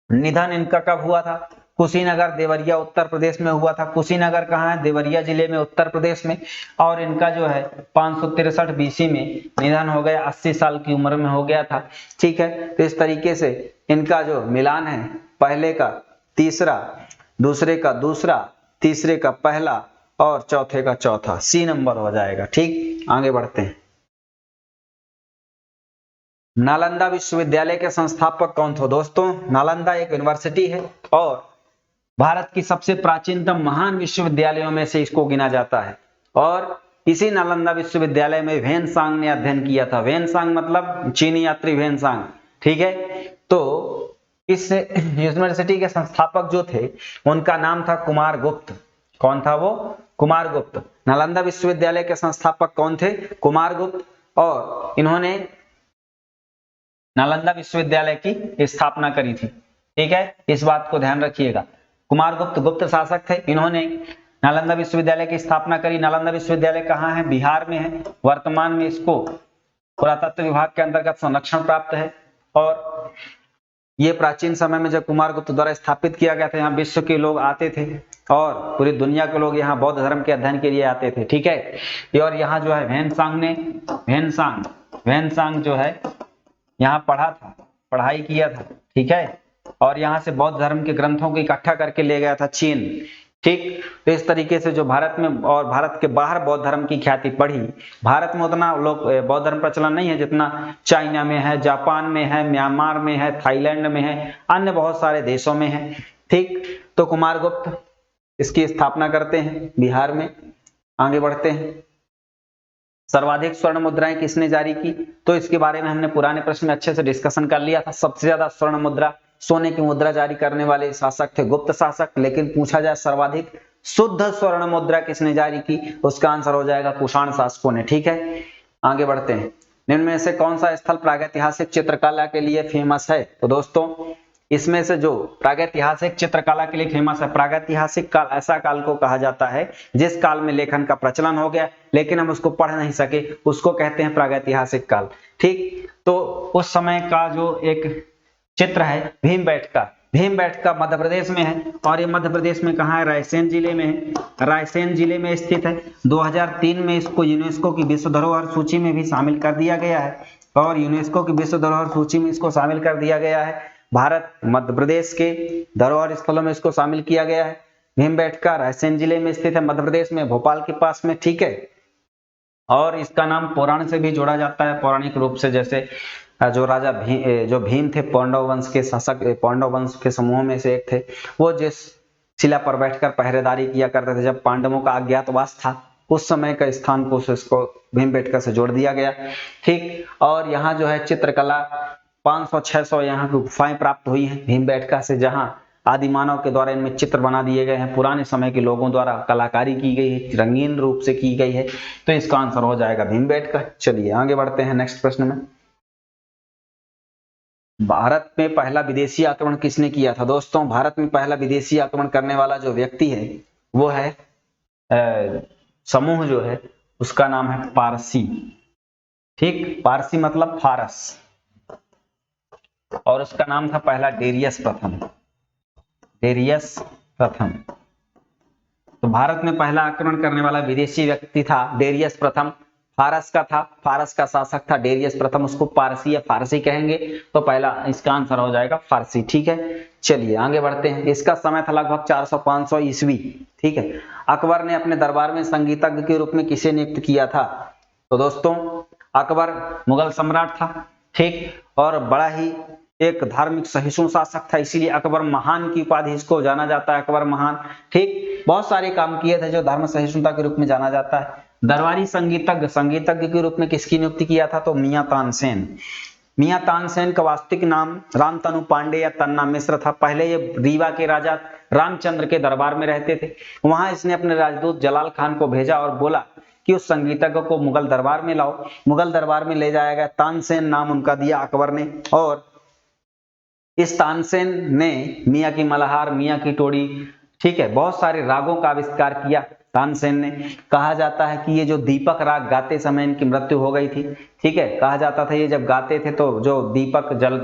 निधन इनका कब हुआ था? कुशीनगर, देवरिया, उत्तर प्रदेश में हुआ था। कुशीनगर कहाँ है? देवरिया जिले में, उत्तर प्रदेश में। और इनका जो है 563 बीसी में निधन हो गया, 80 साल की उम्र में हो गया था, ठीक है। तो इस तरीके से इनका जो मिलान है, पहले का तीसरा, दूसरे का दूसरा, तीसरे का पहला और चौथे का चौथा, सी नंबर हो जाएगा, ठीक। आगे बढ़ते हैं। नालंदा विश्वविद्यालय के संस्थापक कौन थे? दोस्तों, नालंदा एक यूनिवर्सिटी है और भारत की सबसे प्राचीनतम महान विश्वविद्यालयों में से इसको गिना जाता है। और इसी नालंदा विश्वविद्यालय में वेनसांग ने अध्ययन किया था। वेनसांग मतलब चीनी यात्री वेनसांग, ठीक है। तो इस यूनिवर्सिटी के संस्थापक जो थे उनका नाम था कुमारगुप्त। कौन था वो? कुमारगुप्त। नालंदा विश्वविद्यालय के संस्थापक कौन थे? कुमारगुप्त। और इन्होंने नालंदा विश्वविद्यालय की स्थापना करी थी, ठीक है, इस बात को ध्यान रखिएगा। कुमारगुप्त गुप्त शासक थे, इन्होंने नालंदा विश्वविद्यालय की स्थापना करी। नालंदा विश्वविद्यालय कहाँ है? बिहार में है। वर्तमान में इसको पुरातत्व विभाग के अंतर्गत संरक्षण प्राप्त है। और ये प्राचीन समय में जब कुमारगुप्त द्वारा स्थापित किया गया था, यहाँ विश्व के लोग आते थे और पूरी दुनिया के लोग यहाँ बौद्ध धर्म के अध्ययन के लिए आते थे, ठीक है। और यहाँ जो है वेनसांग जो है यहाँ पढ़ा था, पढ़ाई किया था, ठीक है। और यहाँ से बौद्ध धर्म के ग्रंथों को इकट्ठा करके ले गया था चीन, ठीक। तो इस तरीके से जो भारत में और भारत के बाहर बौद्ध धर्म की ख्याति बढ़ी। भारत में उतना लोग बौद्ध धर्म प्रचलन नहीं है जितना चाइना में है, जापान में है, म्यांमार में है, थाईलैंड में है, अन्य बहुत सारे देशों में है, ठीक। तो कुमारगुप्त इसकी स्थापना करते हैं बिहार में। आगे बढ़ते हैं। सर्वाधिक स्वर्ण मुद्राएं किसने जारी की? तो इसके बारे में हमने पुराने प्रश्न में अच्छे से डिस्कशन कर लिया था। सबसे ज्यादा स्वर्ण मुद्रा, सोने की मुद्रा जारी करने वाले शासक थे गुप्त शासक। लेकिन पूछा जाए सर्वाधिक शुद्ध स्वर्ण मुद्रा किसने जारी की, उसका आंसर हो जाएगा कुषाण शासकों ने, ठीक है। आगे बढ़ते हैं। निम्न में से कौन सा स्थल प्रागैतिहासिक चित्रकला के लिए फेमस है? तो दोस्तों, इसमें से जो प्रागैतिहासिक चित्रकला के लिए फेमस है, प्रागैतिहासिक काल ऐसा काल को कहा जाता है जिस काल में लेखन का प्रचलन हो गया लेकिन हम उसको पढ़ नहीं सके, उसको कहते हैं प्रागैतिहासिक काल, ठीक। तो उस समय का जो एक चित्र है भीमबेटका। भीमबेटका मध्य प्रदेश में है और ये मध्य प्रदेश में कहाँ है? रायसेन जिले में है। रायसेन जिले में स्थित है। 2003 में इसको यूनेस्को की विश्व धरोहर सूची में भी शामिल कर दिया गया है और यूनेस्को की विश्व धरोहर सूची में इसको शामिल कर दिया गया है। भारत मध्य प्रदेश के धरोहर स्थलों में इसको शामिल किया गया है। भीमबेटका रायसेन जिले में स्थित है, मध्य प्रदेश में, भोपाल के पास में, ठीक है। और इसका नाम पुराण से भी जोड़ा जाता है पौराणिक रूप से। जैसे जो राजा भीम थे, पांडव वंश के शासक, पांडव वंश के समूह में से एक थे, वो जिस शिला पर बैठकर पहरेदारी किया करते थे जब पांडवों का अज्ञातवास था, उस समय का स्थान को इसको भीमबेटका से जोड़ दिया गया, ठीक। और यहाँ जो है चित्रकला 500-600 यहाँ की गुफाएं प्राप्त हुई हैं भीमबेटका से, जहाँ आदि मानव के द्वारा इनमें चित्र बना दिए गए हैं, पुराने समय के लोगों द्वारा कलाकारी की गई है, रंगीन रूप से की गई है। तो इसका आंसर हो जाएगा भीमबेटका। चलिए आगे बढ़ते हैं नेक्स्ट प्रश्न में। भारत में पहला विदेशी आक्रमण किसने किया था? दोस्तों, भारत में पहला विदेशी आक्रमण करने वाला जो व्यक्ति है वो है समूह जो है उसका नाम है पारसी। ठीक, पारसी मतलब फारस, और उसका नाम था पहला डेरियस प्रथम। डेरियस प्रथम। तो भारत में पहला आक्रमण करने वाला विदेशी व्यक्ति था डेरियस प्रथम, फारस का था, फारस का शासक था डेरियस प्रथम, उसको पारसी या फारसी कहेंगे। तो पहला इसका आंसर हो जाएगा फारसी। ठीक है, चलिए आगे बढ़ते हैं। इसका समय था लगभग 400-500 ईस्वी। ठीक है, अकबर ने अपने दरबार में संगीतज्ञ के रूप में किसे नियुक्त किया था? तो दोस्तों अकबर मुगल सम्राट था, ठीक, और बड़ा ही एक धार्मिक सहिष्णु शासक था, इसीलिए अकबर महान की उपाधि इसको जाना जाता है, अकबर महान। ठीक, बहुत सारे काम किए थे जो धर्म सहिष्णुता के रूप में जाना जाता है। दरबारी संगीतज्ञ के रूप में किसकी नियुक्ति किया था? तो मियां तानसेन। मियां तानसेन का वास्तविक नाम रामतनु पांडे या तन्ना मिश्र था। पहले ये रीवा के राजा रामचंद्र के दरबार में रहते थे। वहां इसने अपने राजदूत जलाल खान को भेजा और बोला कि उस संगीतज्ञ को मुगल दरबार में लाओ। मुगल दरबार में ले जाया गया, तानसेन नाम उनका दिया अकबर ने, और इस तानसेन ने मियां की मल्हार, मियां की टोड़ी, ठीक है, बहुत सारे रागों का आविष्कार किया तानसेन ने। कहा जाता है कि ये जो दीपक राग गाते समय इनकी मृत्यु हो गई थी। ठीक है, कहा जाता था ये जब गाते थे तो जो दीपक जल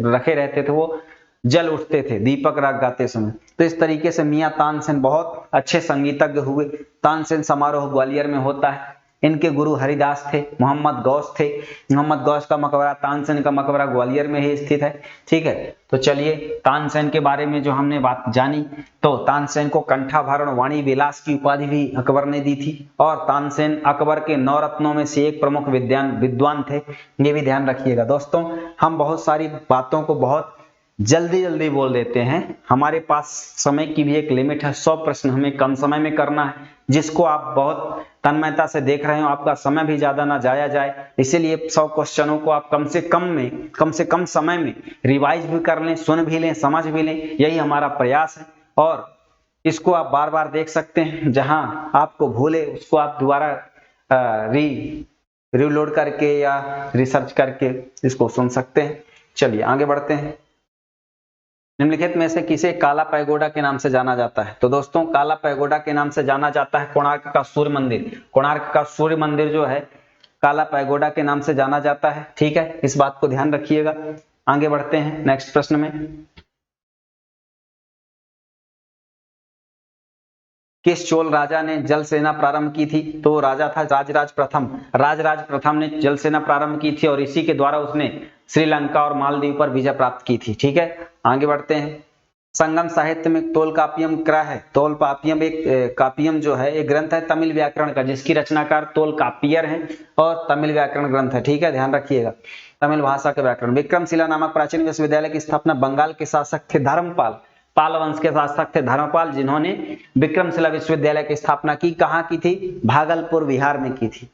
रखे रहते थे वो जल उठते थे दीपक राग गाते समय। तो इस तरीके से मियां तानसेन बहुत अच्छे संगीतज्ञ हुए। तानसेन समारोह ग्वालियर में होता है। इनके गुरु हरिदास थे, मोहम्मद गौस थे। मोहम्मद गौस का मकबरा, तानसेन का मकबरा ग्वालियर में ही स्थित है। ठीक है, तो चलिए तानसेन के बारे में जो हमने बात जानी, तो तानसेन को कंठाभरण वाणी विलास की उपाधि भी अकबर ने दी थी, और तानसेन अकबर के 9 रत्नों में से एक प्रमुख विद्वान थे। ये भी ध्यान रखिएगा दोस्तों, हम बहुत सारी बातों को बहुत जल्दी बोल देते हैं। हमारे पास समय की भी एक लिमिट है, 100 प्रश्न हमें कम समय में करना है, जिसको आप बहुत तन्मयता से देख रहे हो, आपका समय भी ज्यादा ना जाया जाए, इसीलिए 100 क्वेश्चनों को आप कम से कम समय में रिवाइज भी कर लें, सुन भी लें, समझ भी लें, यही हमारा प्रयास है। और इसको आप बार बार देख सकते हैं, जहां आपको भूले उसको आप दोबारा रीलोड करके या रिसर्च करके इसको सुन सकते हैं। चलिए आगे बढ़ते हैं। निम्नलिखित में से किसे काला पैगोडा के नाम से जाना जाता है? तो दोस्तों काला पैगोडा के नाम से जाना जाता है कोणार्क का सूर्य मंदिर। कोणार्क का सूर्य मंदिर जो है काला पैगोडा के नाम से जाना जाता है। ठीक है, इस बात को ध्यान रखिएगा। आगे बढ़ते हैं नेक्स्ट प्रश्न में। किस चोल राजा ने जल सेना प्रारंभ की थी? तो राजा था राजराज प्रथम। राजराज प्रथम ने जल सेना प्रारंभ की थी और इसी के द्वारा उसने श्रीलंका और मालदीव पर विजय प्राप्त की थी। ठीक है, आगे बढ़ते हैं। संगम साहित्य में तोलकापियम क्या है? तोलकापियम एक कापियम जो है एक ग्रंथ है तमिल व्याकरण का, जिसकी रचनाकार तोलकापियर है और तमिल व्याकरण ग्रंथ है। ठीक है, ध्यान रखिएगा, तमिल भाषा के व्याकरण। विक्रमशिला नामक प्राचीन विश्वविद्यालय की स्थापना बंगाल के शासक थे धर्मपाल। पाल वंश के शासक थे धर्मपाल, जिन्होंने विक्रमशिला विश्वविद्यालय की स्थापना की। कहां की थी? भागलपुर बिहार में की थी।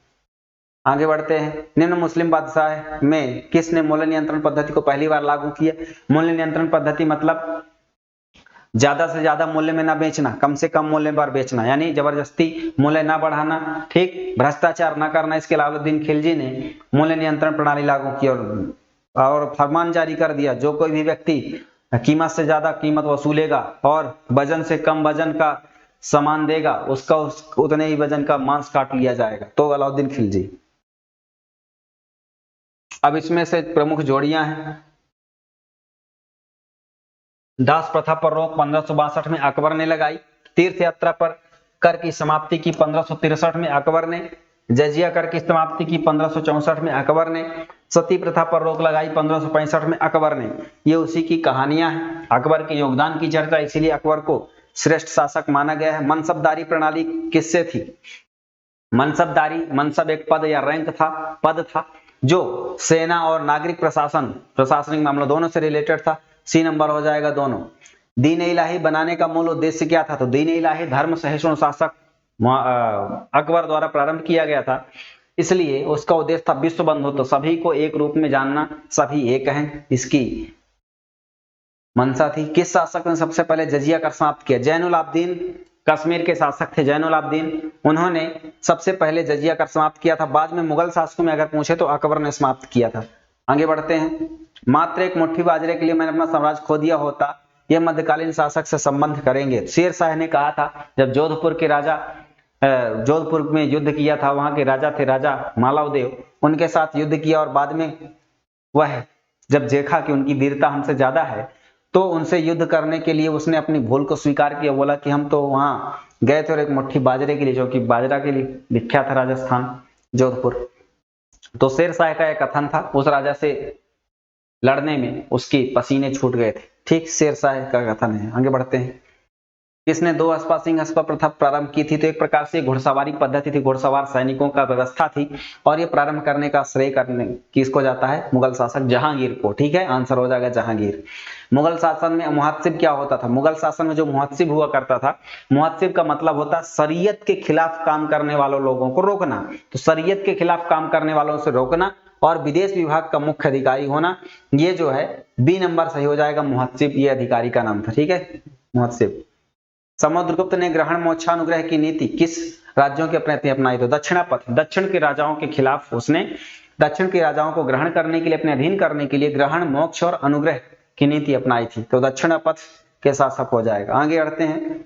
आगे बढ़ते हैं। निम्न मुस्लिम बादशाह में किसने मूल्य नियंत्रण पद्धति को पहली बार लागू किया? मूल्य नियंत्रण पद्धति मतलब ज्यादा से ज्यादा मूल्य में ना बेचना, कम से कम मूल्य पर बेचना, यानी जबरदस्ती मूल्य ना बढ़ाना, ठीक, भ्रष्टाचार ना करना। इसके अलाउद्दीन खिलजी ने मूल्य नियंत्रण प्रणाली लागू की और फरमान जारी कर दिया, जो कोई भी व्यक्ति कीमत से ज्यादा कीमत वसूलेगा और वजन से कम वजन का सामान देगा, उसका उतने ही वजन का मांस काट लिया जाएगा। तो अलाउद्दीन खिलजी। अब इसमें से प्रमुख जोड़ियां हैं। दास प्रथा पर रोक 1562 में अकबर ने लगाई। तीर्थ यात्रा पर कर की समाप्ति की 1563 में अकबर ने। जजिया कर की समाप्ति की 1564 में अकबर ने। सती प्रथा पर रोक लगाई 1565 में अकबर ने। ये उसी की कहानियां हैं, अकबर के योगदान की चर्चा, इसीलिए अकबर को श्रेष्ठ शासक माना गया है। मनसबदारी प्रणाली किससे थी? मनसबदारी, मनसब एक पद या रैंक था, पद था, जो सेना और नागरिक प्रशासनिक मामलों दोनों से रिलेटेड था। सी नंबर हो जाएगा दोनों। दीन इलाही बनाने का मूल उद्देश्य क्या था? तो दीन इलाही धर्म सहिष्णु शासक अकबर द्वारा प्रारंभ किया गया था, इसलिए उसका उद्देश्य था विश्व बंधु, तो सभी को एक रूप में जानना, सभी एक हैं, इसकी मंशा थी। किस शासक ने सबसे पहले जजिया कर समाप्त किया? जैनुल आब्दीन कश्मीर के शासक थे जैनुल आब्दीन, उन्होंने सबसे पहले जजिया कर समाप्त किया था। बाद में मुगल शासकों में अगर पूछे तो अकबर ने समाप्त किया था। आगे बढ़ते हैं। मात्र एक मुट्ठी बाजरे के लिए मैंने अपना साम्राज्य खो दिया होता, यह मध्यकालीन शासक से संबंध करेंगे। शेर शाह ने कहा था, जब जोधपुर के राजा जोधपुर में युद्ध किया था, वहां के राजा थे राजा मालवदेव, उनके साथ युद्ध किया और बाद में वह जब देखा कि उनकी वीरता हमसे ज्यादा है तो उनसे युद्ध करने के लिए उसने अपनी भूल को स्वीकार किया, बोला कि हम तो वहां गए थे और एक मुट्ठी बाजरे के लिए, जो कि बाजरा के लिए विख्यात है राजस्थान जोधपुर। तो शेरशाह का एक कथन था, उस राजा से लड़ने में उसके पसीने छूट गए थे। ठीक, शेरशाह का कथन है। आगे बढ़ते हैं। किसने दो अस्पा सिंह अस्पा प्रथा प्रारंभ की थी? तो एक प्रकार से घुड़सवारी पद्धति थी, घुड़सवार सैनिकों का व्यवस्था थी, और ये प्रारंभ करने का श्रेय करने किसको जाता है? मुगल शासक जहांगीर को। ठीक है, आंसर हो जाएगा जहांगीर। मुगल शासन में मुहत्सिब क्या होता था? मुगल शासन में जो मुहत्सिब हुआ करता था, मुहत्सिब का मतलब होता है शरीयत के खिलाफ काम करने वालों लोगों को रोकना। तो शरीयत के खिलाफ काम करने वालों से रोकना और विदेश विभाग का मुख्य अधिकारी होना, ये जो है बी नंबर सही हो जाएगा, मुहत्सिब ये अधिकारी का नाम था। ठीक है, मुहत्सिब। समुद्रगुप्त ने ग्रहण मोक्षानुग्रह की नीति किस राज्यों के प्रति अपनाई? तो दक्षिणापथ, दक्षिण के राजाओं के खिलाफ उसने, दक्षिण के राजाओं को ग्रहण करने के लिए, अपने अधीन करने के लिए ग्रहण मोक्ष और अनुग्रह की नीति अपनाई थी। तो दक्षिणापथ के शासक हो जाएगा। आगे बढ़ते हैं।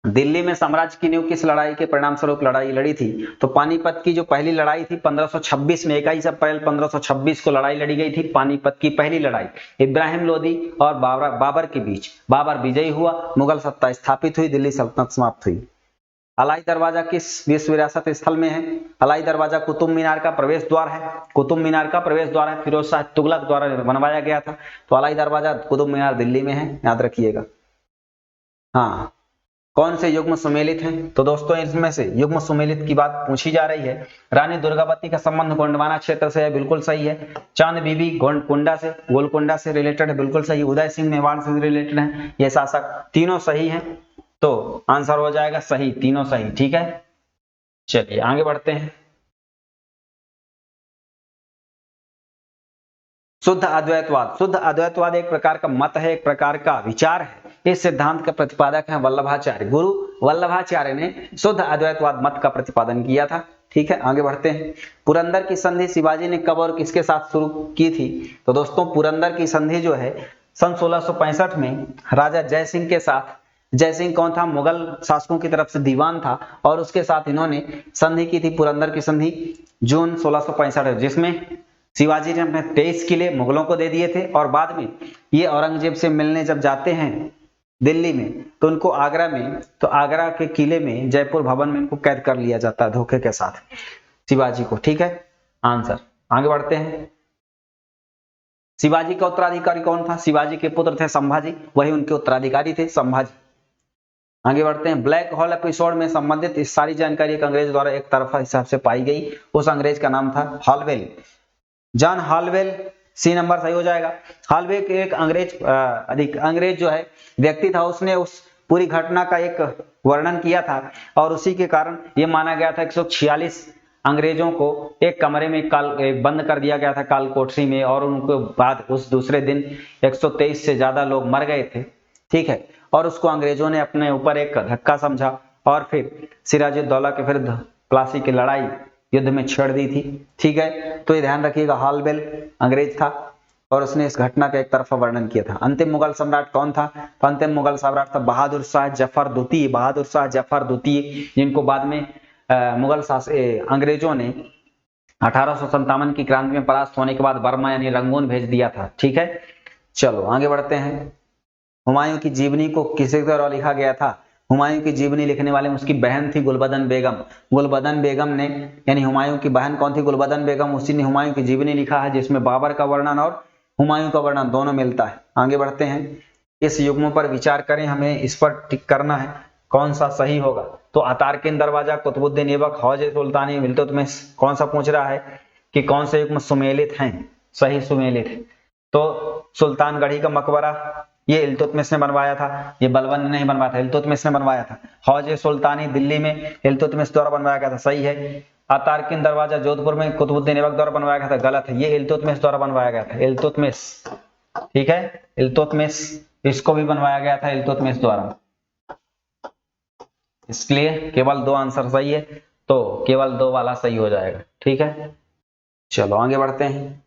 दिल्ली में साम्राज्य की नींव किस लड़ाई के परिणाम स्वरूप लड़ाई लड़ी थी? तो पानीपत की जो पहली लड़ाई थी 1526 में, 21 अप्रैल 1526 को लड़ाई लड़ी गई थी, पानीपत की पहली लड़ाई इब्राहिम लोदी और बाबर के बीच। बाबर विजयी हुआ, मुगल सत्ता स्थापित हुई, दिल्ली सल्तनत समाप्त हुई। अलाई दरवाजा किस विश्व विरासत स्थल में है? अलाई दरवाजा कुतुब मीनार का प्रवेश द्वार है, कुतुब मीनार का प्रवेश द्वार है, फिरोज शाह तुगलक द्वारा बनवाया गया था। तो अलाई दरवाजा कुतुब मीनार दिल्ली में है, याद रखिएगा। हाँ, कौन से युग्म सुमेलित हैं? तो दोस्तों इसमें से युग्म सुमेलित की बात पूछी जा रही है। रानी दुर्गावती का संबंध गोंडवाना क्षेत्र से है, बिल्कुल सही है। चांद बीबी गोलकुंडा से रिलेटेड है, बिल्कुल सही। उदय सिंह मेवाड़ से रिलेटेड है ये शासक, तीनों सही है। तो आंसर हो जाएगा सही, तीनों सही। ठीक है, चलिए आगे बढ़ते हैं। शुद्ध अद्वैतवाद, शुद्ध अद्वैतवाद एक प्रकार का मत है, एक प्रकार का विचार है। इस सिद्धांत का प्रतिपादक है वल्लभाचार्य। गुरु वल्लभाचार्य ने शुद्ध अद्वैतवाद मत का प्रतिपादन किया था। ठीक है, आगे बढ़ते हैं। पुरंदर की संधि शिवाजी ने कब और किसके साथ शुरू की थी? तो दोस्तों पुरंदर की संधि जो है सन 1665 में राजा जय सिंह के साथ। जय सिंह कौन था? मुगल शासकों की तरफ से दीवान था, और उसके साथ इन्होंने संधि की थी, पुरंदर की संधि जून 1665, जिसमें शिवाजी ने अपने 23 किले मुगलों को दे दिए थे, और बाद में ये औरंगजेब से मिलने जब जाते हैं दिल्ली में, तो उनको आगरा में, तो आगरा के किले में जयपुर भवन में इनको कैद कर लिया जाता है धोखे के साथ शिवाजी को। ठीक है, आंसर। आगे बढ़ते हैं। शिवाजी का उत्तराधिकारी कौन था? शिवाजी के पुत्र थे संभाजी, वही उनके उत्तराधिकारी थे संभाजी। आगे बढ़ते हैं। ब्लैक होल एपिसोड में संबंधित इस सारी जानकारी एक अंग्रेज द्वारा एक तरफा हिसाब से पाई गई, उस अंग्रेज का नाम था हॉलवेल, जॉन हॉलवेल। सी नंबर सही हो जाएगा। हॉलवेल एक अंग्रेज जो है व्यक्ति था, उसने उस पूरी घटना का एक वर्णन किया था, और उसी के कारण यह माना गया था 146 अंग्रेजों को एक कमरे में बंद कर दिया गया था काल कोठरी में, और उनको बाद उस दूसरे दिन 123 से ज्यादा लोग मर गए थे। ठीक है, और उसको अंग्रेजों ने अपने ऊपर एक धक्का समझा, और फिर सिराजुद्दौला के विरुद्ध प्लासी की लड़ाई युद्ध में छेड़ दी थी। ठीक है, तो ये ध्यान रखिएगा, हॉलवेल अंग्रेज था, और उसने इस घटना का एक तरफा वर्णन किया था। अंतिम मुगल सम्राट कौन था? तो अंतिम मुगल सम्राट था बहादुर शाह जफर द्वितीय, बहादुर शाह जफर द्वितीय, जिनको बाद में मुगल अंग्रेजों ने 1857 की क्रांति में परास्त होने के बाद बर्मा यानी रंगून भेज दिया था। ठीक है, चलो आगे बढ़ते हैं। हुमायूं की जीवनी को किसके द्वारा लिखा गया था? हुमायूं की जीवनी लिखने वाले में उसकी बहन थी गुलबदन बेगम। गुलबदन बेगम ने, यानी हुमायूं की बहन कौन थी? गुलबदन बेगम, उसी ने हुमायूं की जीवनी लिखा है, जिसमें बाबर का वर्णन और हुमायूं का वर्णन दोनों मिलता है। आगे बढ़ते हैं। इस युग्म पर विचार करें, हमें इस पर टिक करना है, कौन सा सही होगा? तो अतारकिन दरवाजा, कुतुबुद्दीन ऐबक, हौज सुल्तानी, इल्तुतमिश, कौन सा पूछ रहा है कि कौन से युग्म सुमेलित हैं? सही सुमेलित है। तो सुल्तानगढ़ी का मकबरा ये इल्तुतमिश ने बनवाया था, ये बलबन ने नहीं बनवाया था, इल्तुतमिश ने बनवाया था। हौज सुल्तानी दिल्ली में इल्तुतमिश द्वारा बनवाया गया था, सही है। अतारकिन दरवाजा जोधपुर में कुतुबुद्दीन ऐबक द्वारा बनवाया गया था, गलत है, ये इल्तुतमिश द्वारा बनवाया गया था, इल्तुतमिश। ठीक है, इल्तुतमिश, इसको भी बनवाया गया था इल्तुतमिश द्वारा। इसलिए केवल 2 आंसर सही है, तो केवल 2 वाला सही हो जाएगा। ठीक है, चलो आगे बढ़ते हैं।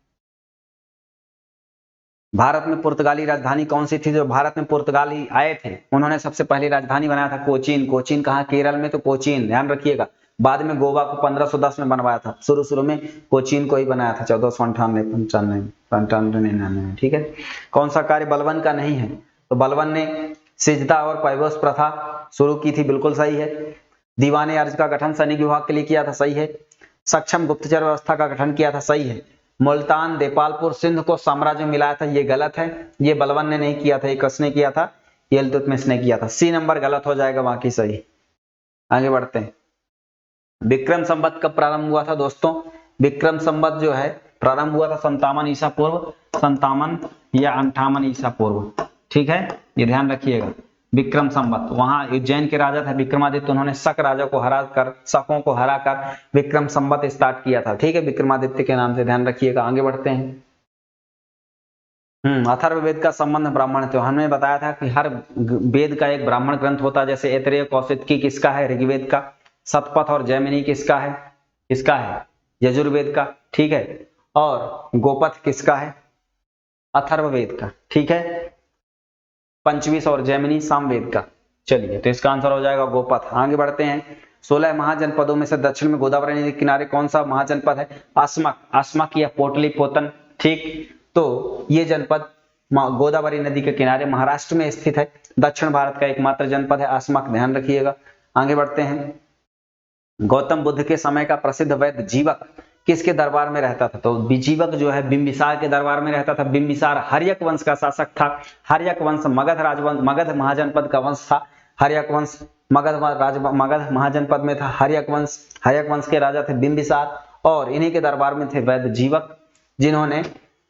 भारत में पुर्तगाली राजधानी कौन सी थी? जो भारत में पुर्तगाली आए थे उन्होंने सबसे पहली राजधानी बनाया था कोचीन। कोचीन कहाँ? केरल में, तो कोचीन ध्यान रखिएगा। बाद में गोवा को 1510 में बनवाया था, शुरू में कोचीन को ही बनाया था 1498 ठीक है। कौन सा कार्य बलबन का नहीं है? तो बलबन ने सिजदा और पैबोस प्रथा शुरू की थी, बिल्कुल सही है। दीवाने अर्ज का गठन सैनिक विभाग के लिए किया था, सही है। सक्षम गुप्तचर व्यवस्था का गठन किया था, सही है। मुल्तान, देपालपुर, सिंध को साम्राज्य में मिलाया था, ये गलत है, ये बलबन ने नहीं किया था, ये किसने किया था? ये इल्तुतमिश ने किया था। सी नंबर गलत हो जाएगा, बाकी सही। आगे बढ़ते हैं। विक्रम संवत कब प्रारंभ हुआ था दोस्तों? विक्रम संवत जो है प्रारंभ हुआ था 57 ईसा पूर्व, 57 या 58 ईसा पूर्व, ठीक है, ये ध्यान रखिएगा। विक्रम संवत, वहां उज्जैन के राजा थे विक्रमादित्य, उन्होंने शक राजा को हराकर, शकों को हराकर विक्रम संवत स्टार्ट किया था, ठीक है, विक्रमादित्य के नाम से, ध्यान रखिएगा। आगे बढ़ते हैं। अथर्ववेद का संबंध ब्राह्मण थे। हमने बताया था कि हर वेद का एक ब्राह्मण ग्रंथ होता है, जैसे ऐतरेय कौशिकी किसका है? ऋग्वेद का। शतपथ और जैमिनी किसका है? किसका है? यजुर्वेद का, ठीक है। और गोपथ किसका है? अथर्ववेद का, ठीक है। पंचवीस और जैमिनी सामवेद का। चलिए, तो इसका आंसर हो जाएगा गोपथ। आगे बढ़ते हैं। 16 महाजनपदों में से दक्षिण में गोदावरी नदी के किनारे कौन सा महाजनपद है? अस्मक, अस्मक या पोटलीपुत्र, ठीक। तो ये जनपद गोदावरी नदी के किनारे महाराष्ट्र में स्थित है, दक्षिण भारत का एकमात्र जनपद है अस्मक, ध्यान रखिएगा। आगे बढ़ते हैं। गौतम बुद्ध के समय का प्रसिद्ध वैद्य जीवक किसके दरबार में रहता था? तो जीवक जो है बिंबिसार के दरबार में रहता था। बिंबिसार हर्यक वंश का शासक था। हर्यक वंश मगध राजवंश, मगध महाजनपद का वंश था। हर्यक वंश मगध महाजनपद में था। हर्यक वंश के राजा थे बिंबिसार, और इन्हीं के दरबार में थे वैद्य जीवक, जिन्होंने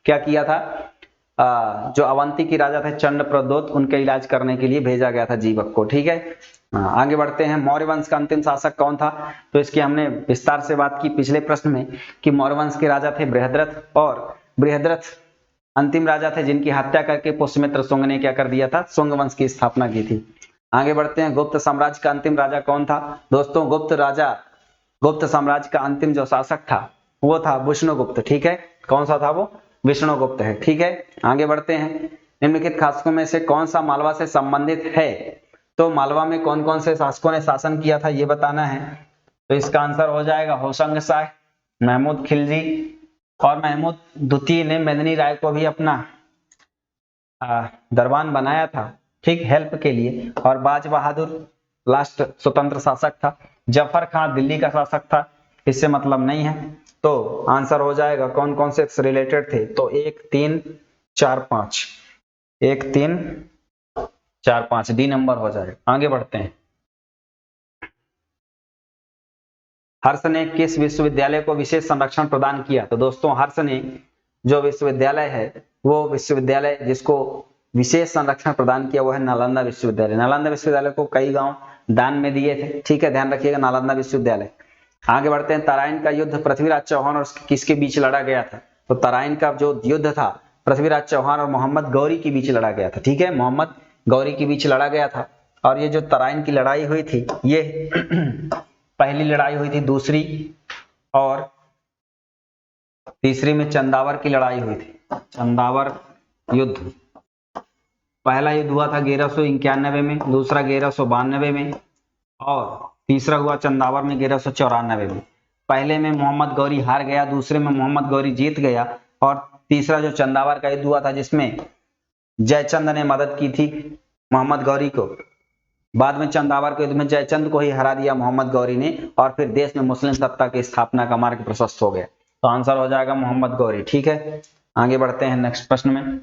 क्या किया था? जो अवंती की राजा थे चंड प्रद्योत, उनका इलाज करने के लिए भेजा गया था जीवक को, ठीक है। आगे बढ़ते हैं। मौर्य वंश का अंतिम शासक कौन था? तो इसकी हमने विस्तार से बात की पिछले प्रश्न में कि मौर्य वंश के राजा थे बृहद्रथ, और बृहद्रथ अंतिम राजा थे जिनकी हत्या करके पुष्यमित्र शुंग ने क्या कर दिया था? शुंग वंश की स्थापना की थी। आगे बढ़ते हैं। गुप्त साम्राज्य का अंतिम राजा कौन था? दोस्तों गुप्त साम्राज्य का अंतिम जो शासक था वो था विष्णुगुप्त, ठीक है। कौन सा था वो? विष्णुगुप्त है, ठीक है। आगे बढ़ते हैं। निम्नलिखित शासकों में से कौन सा मालवा से संबंधित है? तो मालवा में कौन कौन से शासकों ने शासन किया था ये बताना है। तो इसका आंसर हो जाएगा होशंग शाह, महमूद खिलजी, और महमूद द्वितीय ने मेदिनी राय को भी अपना दरबान बनाया था, ठीक, हेल्प के लिए। और बाज बहादुर लास्ट स्वतंत्र शासक था। जफर खान दिल्ली का शासक था, इससे मतलब नहीं है। तो आंसर हो जाएगा कौन कौन से रिलेटेड थे? तो 1 3 4 5, 1 3 4 5 डी नंबर हो जाएगा। आगे बढ़ते हैं। हर्ष ने किस विश्वविद्यालय को विशेष संरक्षण प्रदान किया? तो दोस्तों हर्ष ने जो विश्वविद्यालय है, वो विश्वविद्यालय जिसको विशेष संरक्षण प्रदान किया वो है नालंदा विश्वविद्यालय। नालंदा विश्वविद्यालय को कई गांव दान में दिए थे, ठीक है, ध्यान रखिएगा, नालंदा विश्वविद्यालय। आगे बढ़ते हैं। तराइन का युद्ध पृथ्वीराज चौहान और किसके बीच लड़ा गया था? तो तराइन का जो युद्ध था पृथ्वीराज चौहान और मोहम्मद गौरी के बीच लड़ा गया था, ठीक है, मोहम्मद गौरी के बीच लड़ा गया था। और ये जो तराइन की लड़ाई हुई थी ये पहली लड़ाई हुई थी, दूसरी और तीसरी में चंदावर की लड़ाई हुई थी। चंदावर युद्ध, पहला युद्ध हुआ था 1191 में, दूसरा 1192 में, और तीसरा हुआ चंदावर में 1194 में। पहले में मोहम्मद गौरी हार गया, दूसरे में मोहम्मद गौरी जीत गया, और तीसरा जो चंदावर का युद्ध हुआ था जिसमें जयचंद ने मदद की थी मोहम्मद गौरी को। बाद में चंदावर के युद्ध में जयचंद को ही हरा दिया मोहम्मद गौरी ने, और फिर देश में मुस्लिम सत्ता की स्थापना का मार्ग प्रशस्त हो गया। तो आंसर हो जाएगा मोहम्मद गौरी, ठीक है। आगे बढ़ते हैं नेक्स्ट प्रश्न में।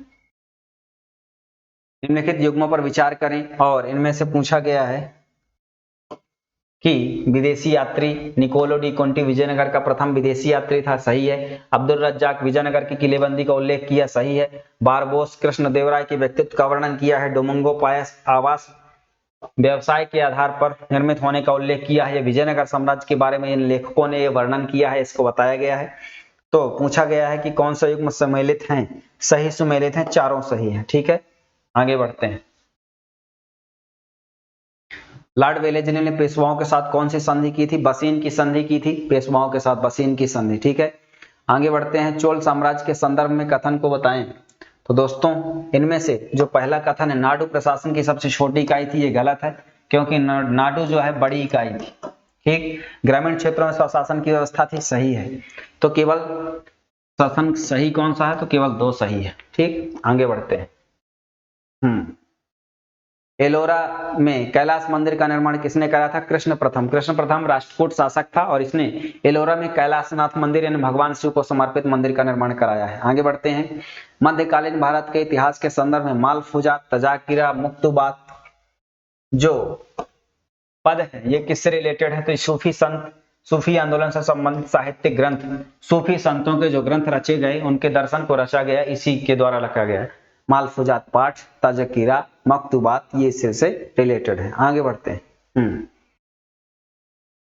निम्नलिखित युग्मों पर विचार करें, और इनमें से पूछा गया है कि विदेशी यात्री निकोलो डी कोंटी विजयनगर का प्रथम विदेशी यात्री था, सही है। अब्दुल रज्जाक विजयनगर की किलेबंदी का उल्लेख किया, सही है। बारबोस कृष्णदेवराय के व्यक्तित्व का वर्णन किया है। डोमिंगो पायस आवास व्यवसाय के आधार पर निर्मित होने का उल्लेख किया है। विजयनगर साम्राज्य के बारे में इन लेखकों ने यह वर्णन किया है, इसको बताया गया है। तो पूछा गया है कि कौन सा युग्म सम्मिलित हैं? सही सुमेलित हैं, चारों सही हैं, ठीक है। आगे बढ़ते हैं। लॉर्ड वेलेस्ली ने पेशवाओं के साथ कौन सी संधि की थी? बसीन की संधि की थी, पेशवाओं के साथ बसीन की संधि, ठीक है। आगे बढ़ते हैं। चोल साम्राज्य के संदर्भ में कथन को बताएं। तो दोस्तों इनमें से जो पहला कथन है नाडु प्रशासन की सबसे छोटी इकाई थी, ये गलत है, क्योंकि नाडु जो है बड़ी इकाई थी। ठीक, ग्रामीण क्षेत्रों में स्वशासन की व्यवस्था थी, सही है। तो केवल शासन सही कौन सा है, तो केवल 2 सही है। ठीक, आगे बढ़ते हैं। एलोरा में कैलाश मंदिर का निर्माण किसने करा था? कृष्ण प्रथम। कृष्ण प्रथम राष्ट्रकूट शासक था और इसने एलोरा में कैलाशनाथ मंदिर यानी भगवान शिव को समर्पित मंदिर का निर्माण कराया है। आगे बढ़ते हैं। मध्यकालीन भारत के इतिहास के संदर्भ में मालफूजा, तजाकिरा, मुक्तुबात जो पद है ये किससे रिलेटेड है? तो सूफी संत, सूफी आंदोलन से संबंधित साहित्यिक ग्रंथ, सूफी संतों के जो ग्रंथ रचे गए उनके दर्शन को रचा गया, इसी के द्वारा लिखा गया। मालफूजात पाठ, तजकीरा, मकतूबात ये इससे रिलेटेड है। आगे बढ़ते हैं।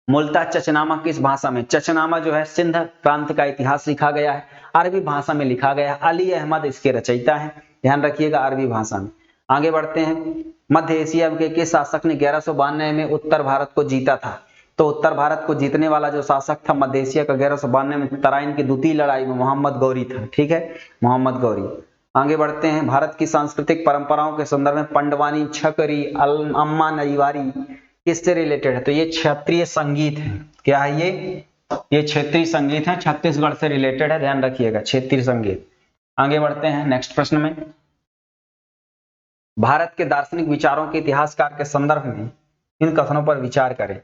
मूलतः चचनामा किस भाषा में? चचनामा जो है सिंध प्रांत का इतिहास लिखा गया है, अरबी भाषा में लिखा गया है। अली अहमद इसके रचयिता है, ध्यान रखिएगा, अरबी भाषा में। आगे बढ़ते हैं। मध्य एशिया के किस शासक ने 1192 में उत्तर भारत को जीता था? तो उत्तर भारत को जीतने वाला जो शासक था मध्य एशिया का 1192 में तराइन की द्वितीय लड़ाई में मोहम्मद गौरी था। ठीक है, मोहम्मद गौरी। आगे बढ़ते हैं। भारत की सांस्कृतिक परंपराओं के संदर्भ में पंडवानी, छकरी, अम्मा नईवारी किससे रिलेटेड है? तो ये क्षेत्रीय संगीत है। क्या है ये क्षेत्रीय संगीत है, छत्तीसगढ़ से रिलेटेड है, ध्यान रखिएगा, क्षेत्रीय संगीत। आगे बढ़ते हैं नेक्स्ट प्रश्न में। भारत के दार्शनिक विचारों के इतिहासकार के संदर्भ में इन कथनों पर विचार करें।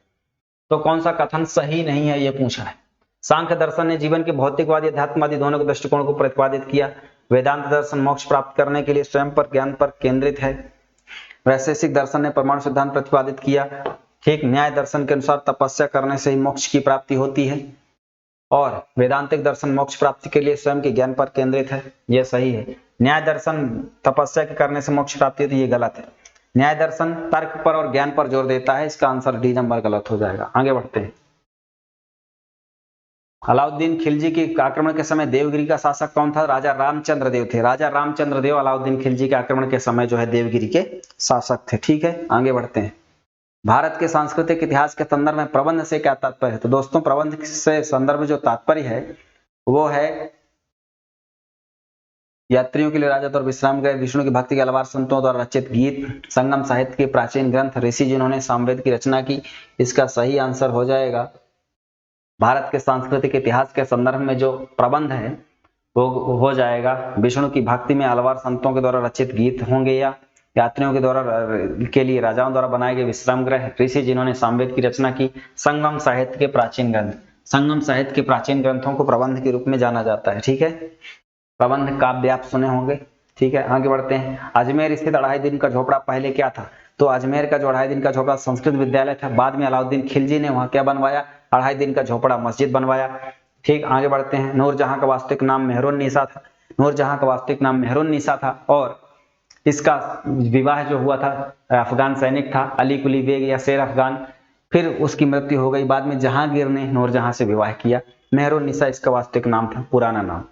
तो कौन सा कथन सही नहीं है, ये पूछा है। सांख्य दर्शन ने जीवन के भौतिकवादी अध्यात्मवादी दोनों के दृष्टिकोण को प्रतिपादित किया। वेदांत दर्शन मोक्ष प्राप्त करने के लिए स्वयं पर ज्ञान पर केंद्रित है। वैशेषिक दर्शन ने परमाणु सिद्धांत प्रतिपादित किया। ठीक, न्याय दर्शन के अनुसार तपस्या करने से ही मोक्ष की प्राप्ति होती है और वेदांतिक दर्शन मोक्ष प्राप्ति के लिए स्वयं के ज्ञान पर केंद्रित है, यह सही है। न्याय दर्शन तपस्या के करने से मोक्ष प्राप्ति होती है, ये गलत है। न्याय दर्शन तर्क पर और ज्ञान पर जोर देता है, इसका आंसर डी नंबर गलत हो जाएगा। आगे बढ़ते हैं। अलाउद्दीन खिलजी के आक्रमण के समय देवगिरी का शासक कौन था? राजा रामचंद्र देव थे। राजा रामचंद्र देव अलाउद्दीन खिलजी के आक्रमण के समय जो है देवगिरी के शासक थे। ठीक है, आगे बढ़ते हैं। भारत के सांस्कृतिक इतिहास के संदर्भ में प्रबंध से क्या तात्पर्य है? तो दोस्तों प्रबंध से संदर्भ में जो तात्पर्य है वो है यात्रियों के लिए राजत और विश्राम गृह, विष्णु की भक्ति के अलवार संतों द्वारा रचित गीत, संगम साहित्य के प्राचीन ग्रंथ, ऋषि जिन्होंने सामवेद की रचना की। इसका सही आंसर हो जाएगा भारत के सांस्कृतिक इतिहास के संदर्भ में जो प्रबंध है वो हो जाएगा विष्णु की भक्ति में अलवार संतों के द्वारा रचित गीत होंगे, या यात्रियों के द्वारा के लिए राजाओं द्वारा बनाए गए विश्राम गृह, ऋषि जिन्होंने सामवेद की रचना की, संगम साहित्य के प्राचीन ग्रंथ। संगम साहित्य के प्राचीन ग्रंथों को प्रबंध के रूप में जाना जाता है। ठीक है, प्रबंध काव्य आप सुने होंगे। ठीक है, आगे बढ़ते हैं। अजमेर स्थित 2.5 दिन का झोपड़ा पहले क्या था? तो अजमेर का जो 2.5 दिन का झोपड़ा संस्कृत विद्यालय था, बाद में अलाउद्दीन खिलजी ने वहां क्या बनवाया? 2.5 दिन का झोपड़ा मस्जिद बनवाया। ठीक, आगे बढ़ते हैं। नूरजहां का वास्तविक नाम मेहरुन्निसा था। नूरजहां का वास्तविक नाम मेहरुन्निसा था और इसका विवाह जो हुआ था अफगान सैनिक था अली कुली बेग या शेर अफगान, फिर उसकी मृत्यु हो गई। बाद में जहांगीर ने नूरजहां से विवाह किया। मेहरुन्निसा इसका वास्तविक नाम था, पुराना नाम।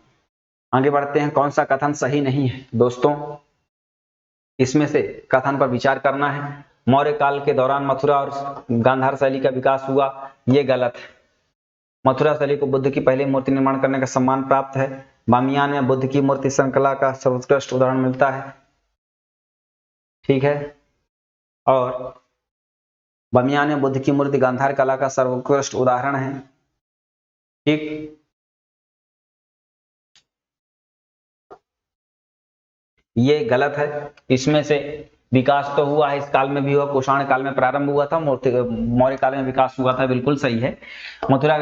आगे बढ़ते हैं। कौन सा कथन सही नहीं है? दोस्तों इसमें से कथन पर विचार करना है। मौर्य काल के दौरान मथुरा और गांधार शैली का विकास हुआ, ये गलत है। मथुरा शैली को बुद्ध की पहली मूर्ति निर्माण करने का सम्मान प्राप्त है। बामियान में बुद्ध की मूर्ति श्रृंखला का सर्वोत्कृष्ट उदाहरण मिलता है। ठीक है, और बामियान में बुद्ध की मूर्ति गांधार कला का सर्वोत्कृष्ट उदाहरण है। ठीक, ये गलत है। इसमें से विकास तो हुआ है, इस काल में भी हुआ, कुषाण काल में प्रारंभ हुआ था, मौर्य काल में विकास हुआ था, बिल्कुल सही है। मथुरा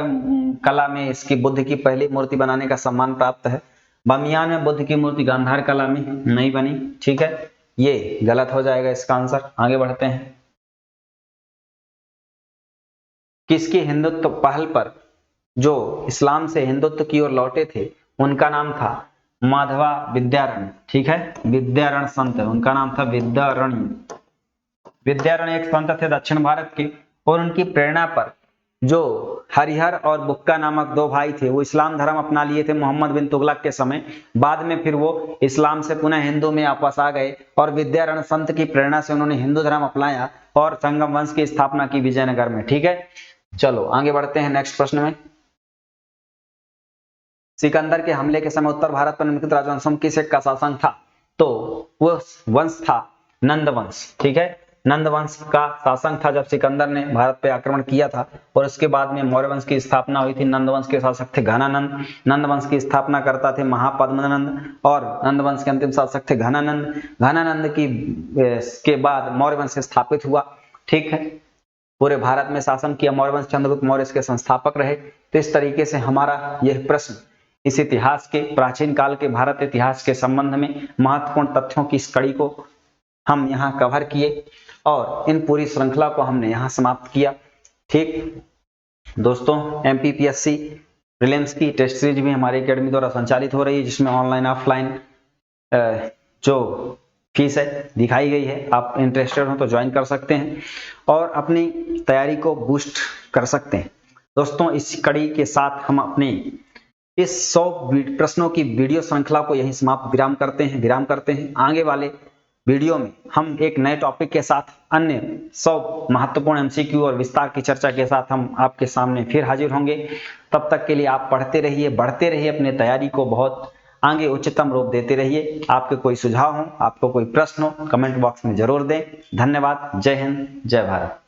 कला में इसकी बुद्ध की पहली मूर्ति बनाने का सम्मान प्राप्त है। बामियान में बुद्ध की मूर्ति गांधार कला में नहीं बनी। ठीक है, ये गलत हो जाएगा इसका आंसर। आगे बढ़ते हैं। किसकी हिंदुत्व पहल पर जो इस्लाम से हिंदुत्व की ओर लौटे थे उनका नाम था माधवा विद्यारण। ठीक है, विद्यारण संत, उनका नाम था विद्यारण। विद्यारण एक संत थे दक्षिण भारत के और उनकी प्रेरणा पर जो हरिहर और बुक्का नामक 2 भाई थे वो इस्लाम धर्म अपना लिए थे मोहम्मद बिन तुगलक के समय। बाद में फिर वो इस्लाम से पुनः हिंदू में वापस आ गए और विद्यारण संत की प्रेरणा से उन्होंने हिंदू धर्म अपनाया और संगम वंश की स्थापना की विजयनगर में। ठीक है, चलो आगे बढ़ते हैं नेक्स्ट प्रश्न में। सिकंदर के हमले के समय उत्तर भारत पर निम्नलिखित राजवंशों में किस एक का शासन था? तो वो वंश था नंद वंश। ठीक है, नंद वंश का शासन था जब सिकंदर ने भारत पे आक्रमण किया था, और उसके बाद में मौर्य वंश की स्थापना हुई थी। नंद वंश के शासक थे घनानंद, नंद वंश की स्थापना करता थे महापद्मनंद, और नंद वंश के अंतिम शासक थे घनानंद। घनानंद की के बाद मौर्य वंश स्थापित हुआ। ठीक है, पूरे भारत में शासन किया मौर्य वंश, चंद्रगुप्त मौर्य इसके संस्थापक रहे। तो इस तरीके से हमारा यह प्रश्न इस इतिहास के, प्राचीन काल के भारत इतिहास के संबंध में महत्वपूर्ण तथ्यों की इस कड़ी को हम यहाँ कवर किए, और इन पूरी श्रृंखला को हमने यहाँ समाप्त किया। ठीक दोस्तों, MPPSC प्रीलिम्स की टेस्ट सीरीज भी हमारी एकेडमी द्वारा संचालित हो रही है, जिसमें ऑनलाइन ऑफलाइन जो फीस है दिखाई गई है। आप इंटरेस्टेड हो तो ज्वाइन कर सकते हैं और अपनी तैयारी को बूस्ट कर सकते हैं। दोस्तों, इस कड़ी के साथ हम अपनी इस 100 प्रश्नों की वीडियो श्रृंखला को यहीं समाप्त विराम करते हैं। आगे वाले वीडियो में हम एक नए टॉपिक के साथ अन्य 100 महत्वपूर्ण MCQ और विस्तार की चर्चा के साथ हम आपके सामने फिर हाजिर होंगे। तब तक के लिए आप पढ़ते रहिए, बढ़ते रहिए, अपने तैयारी को बहुत आगे उच्चतम रूप देते रहिए। आपके कोई सुझाव हो, आपको कोई प्रश्न हो, कमेंट बॉक्स में जरूर दें। धन्यवाद। जय हिंद, जय भारत।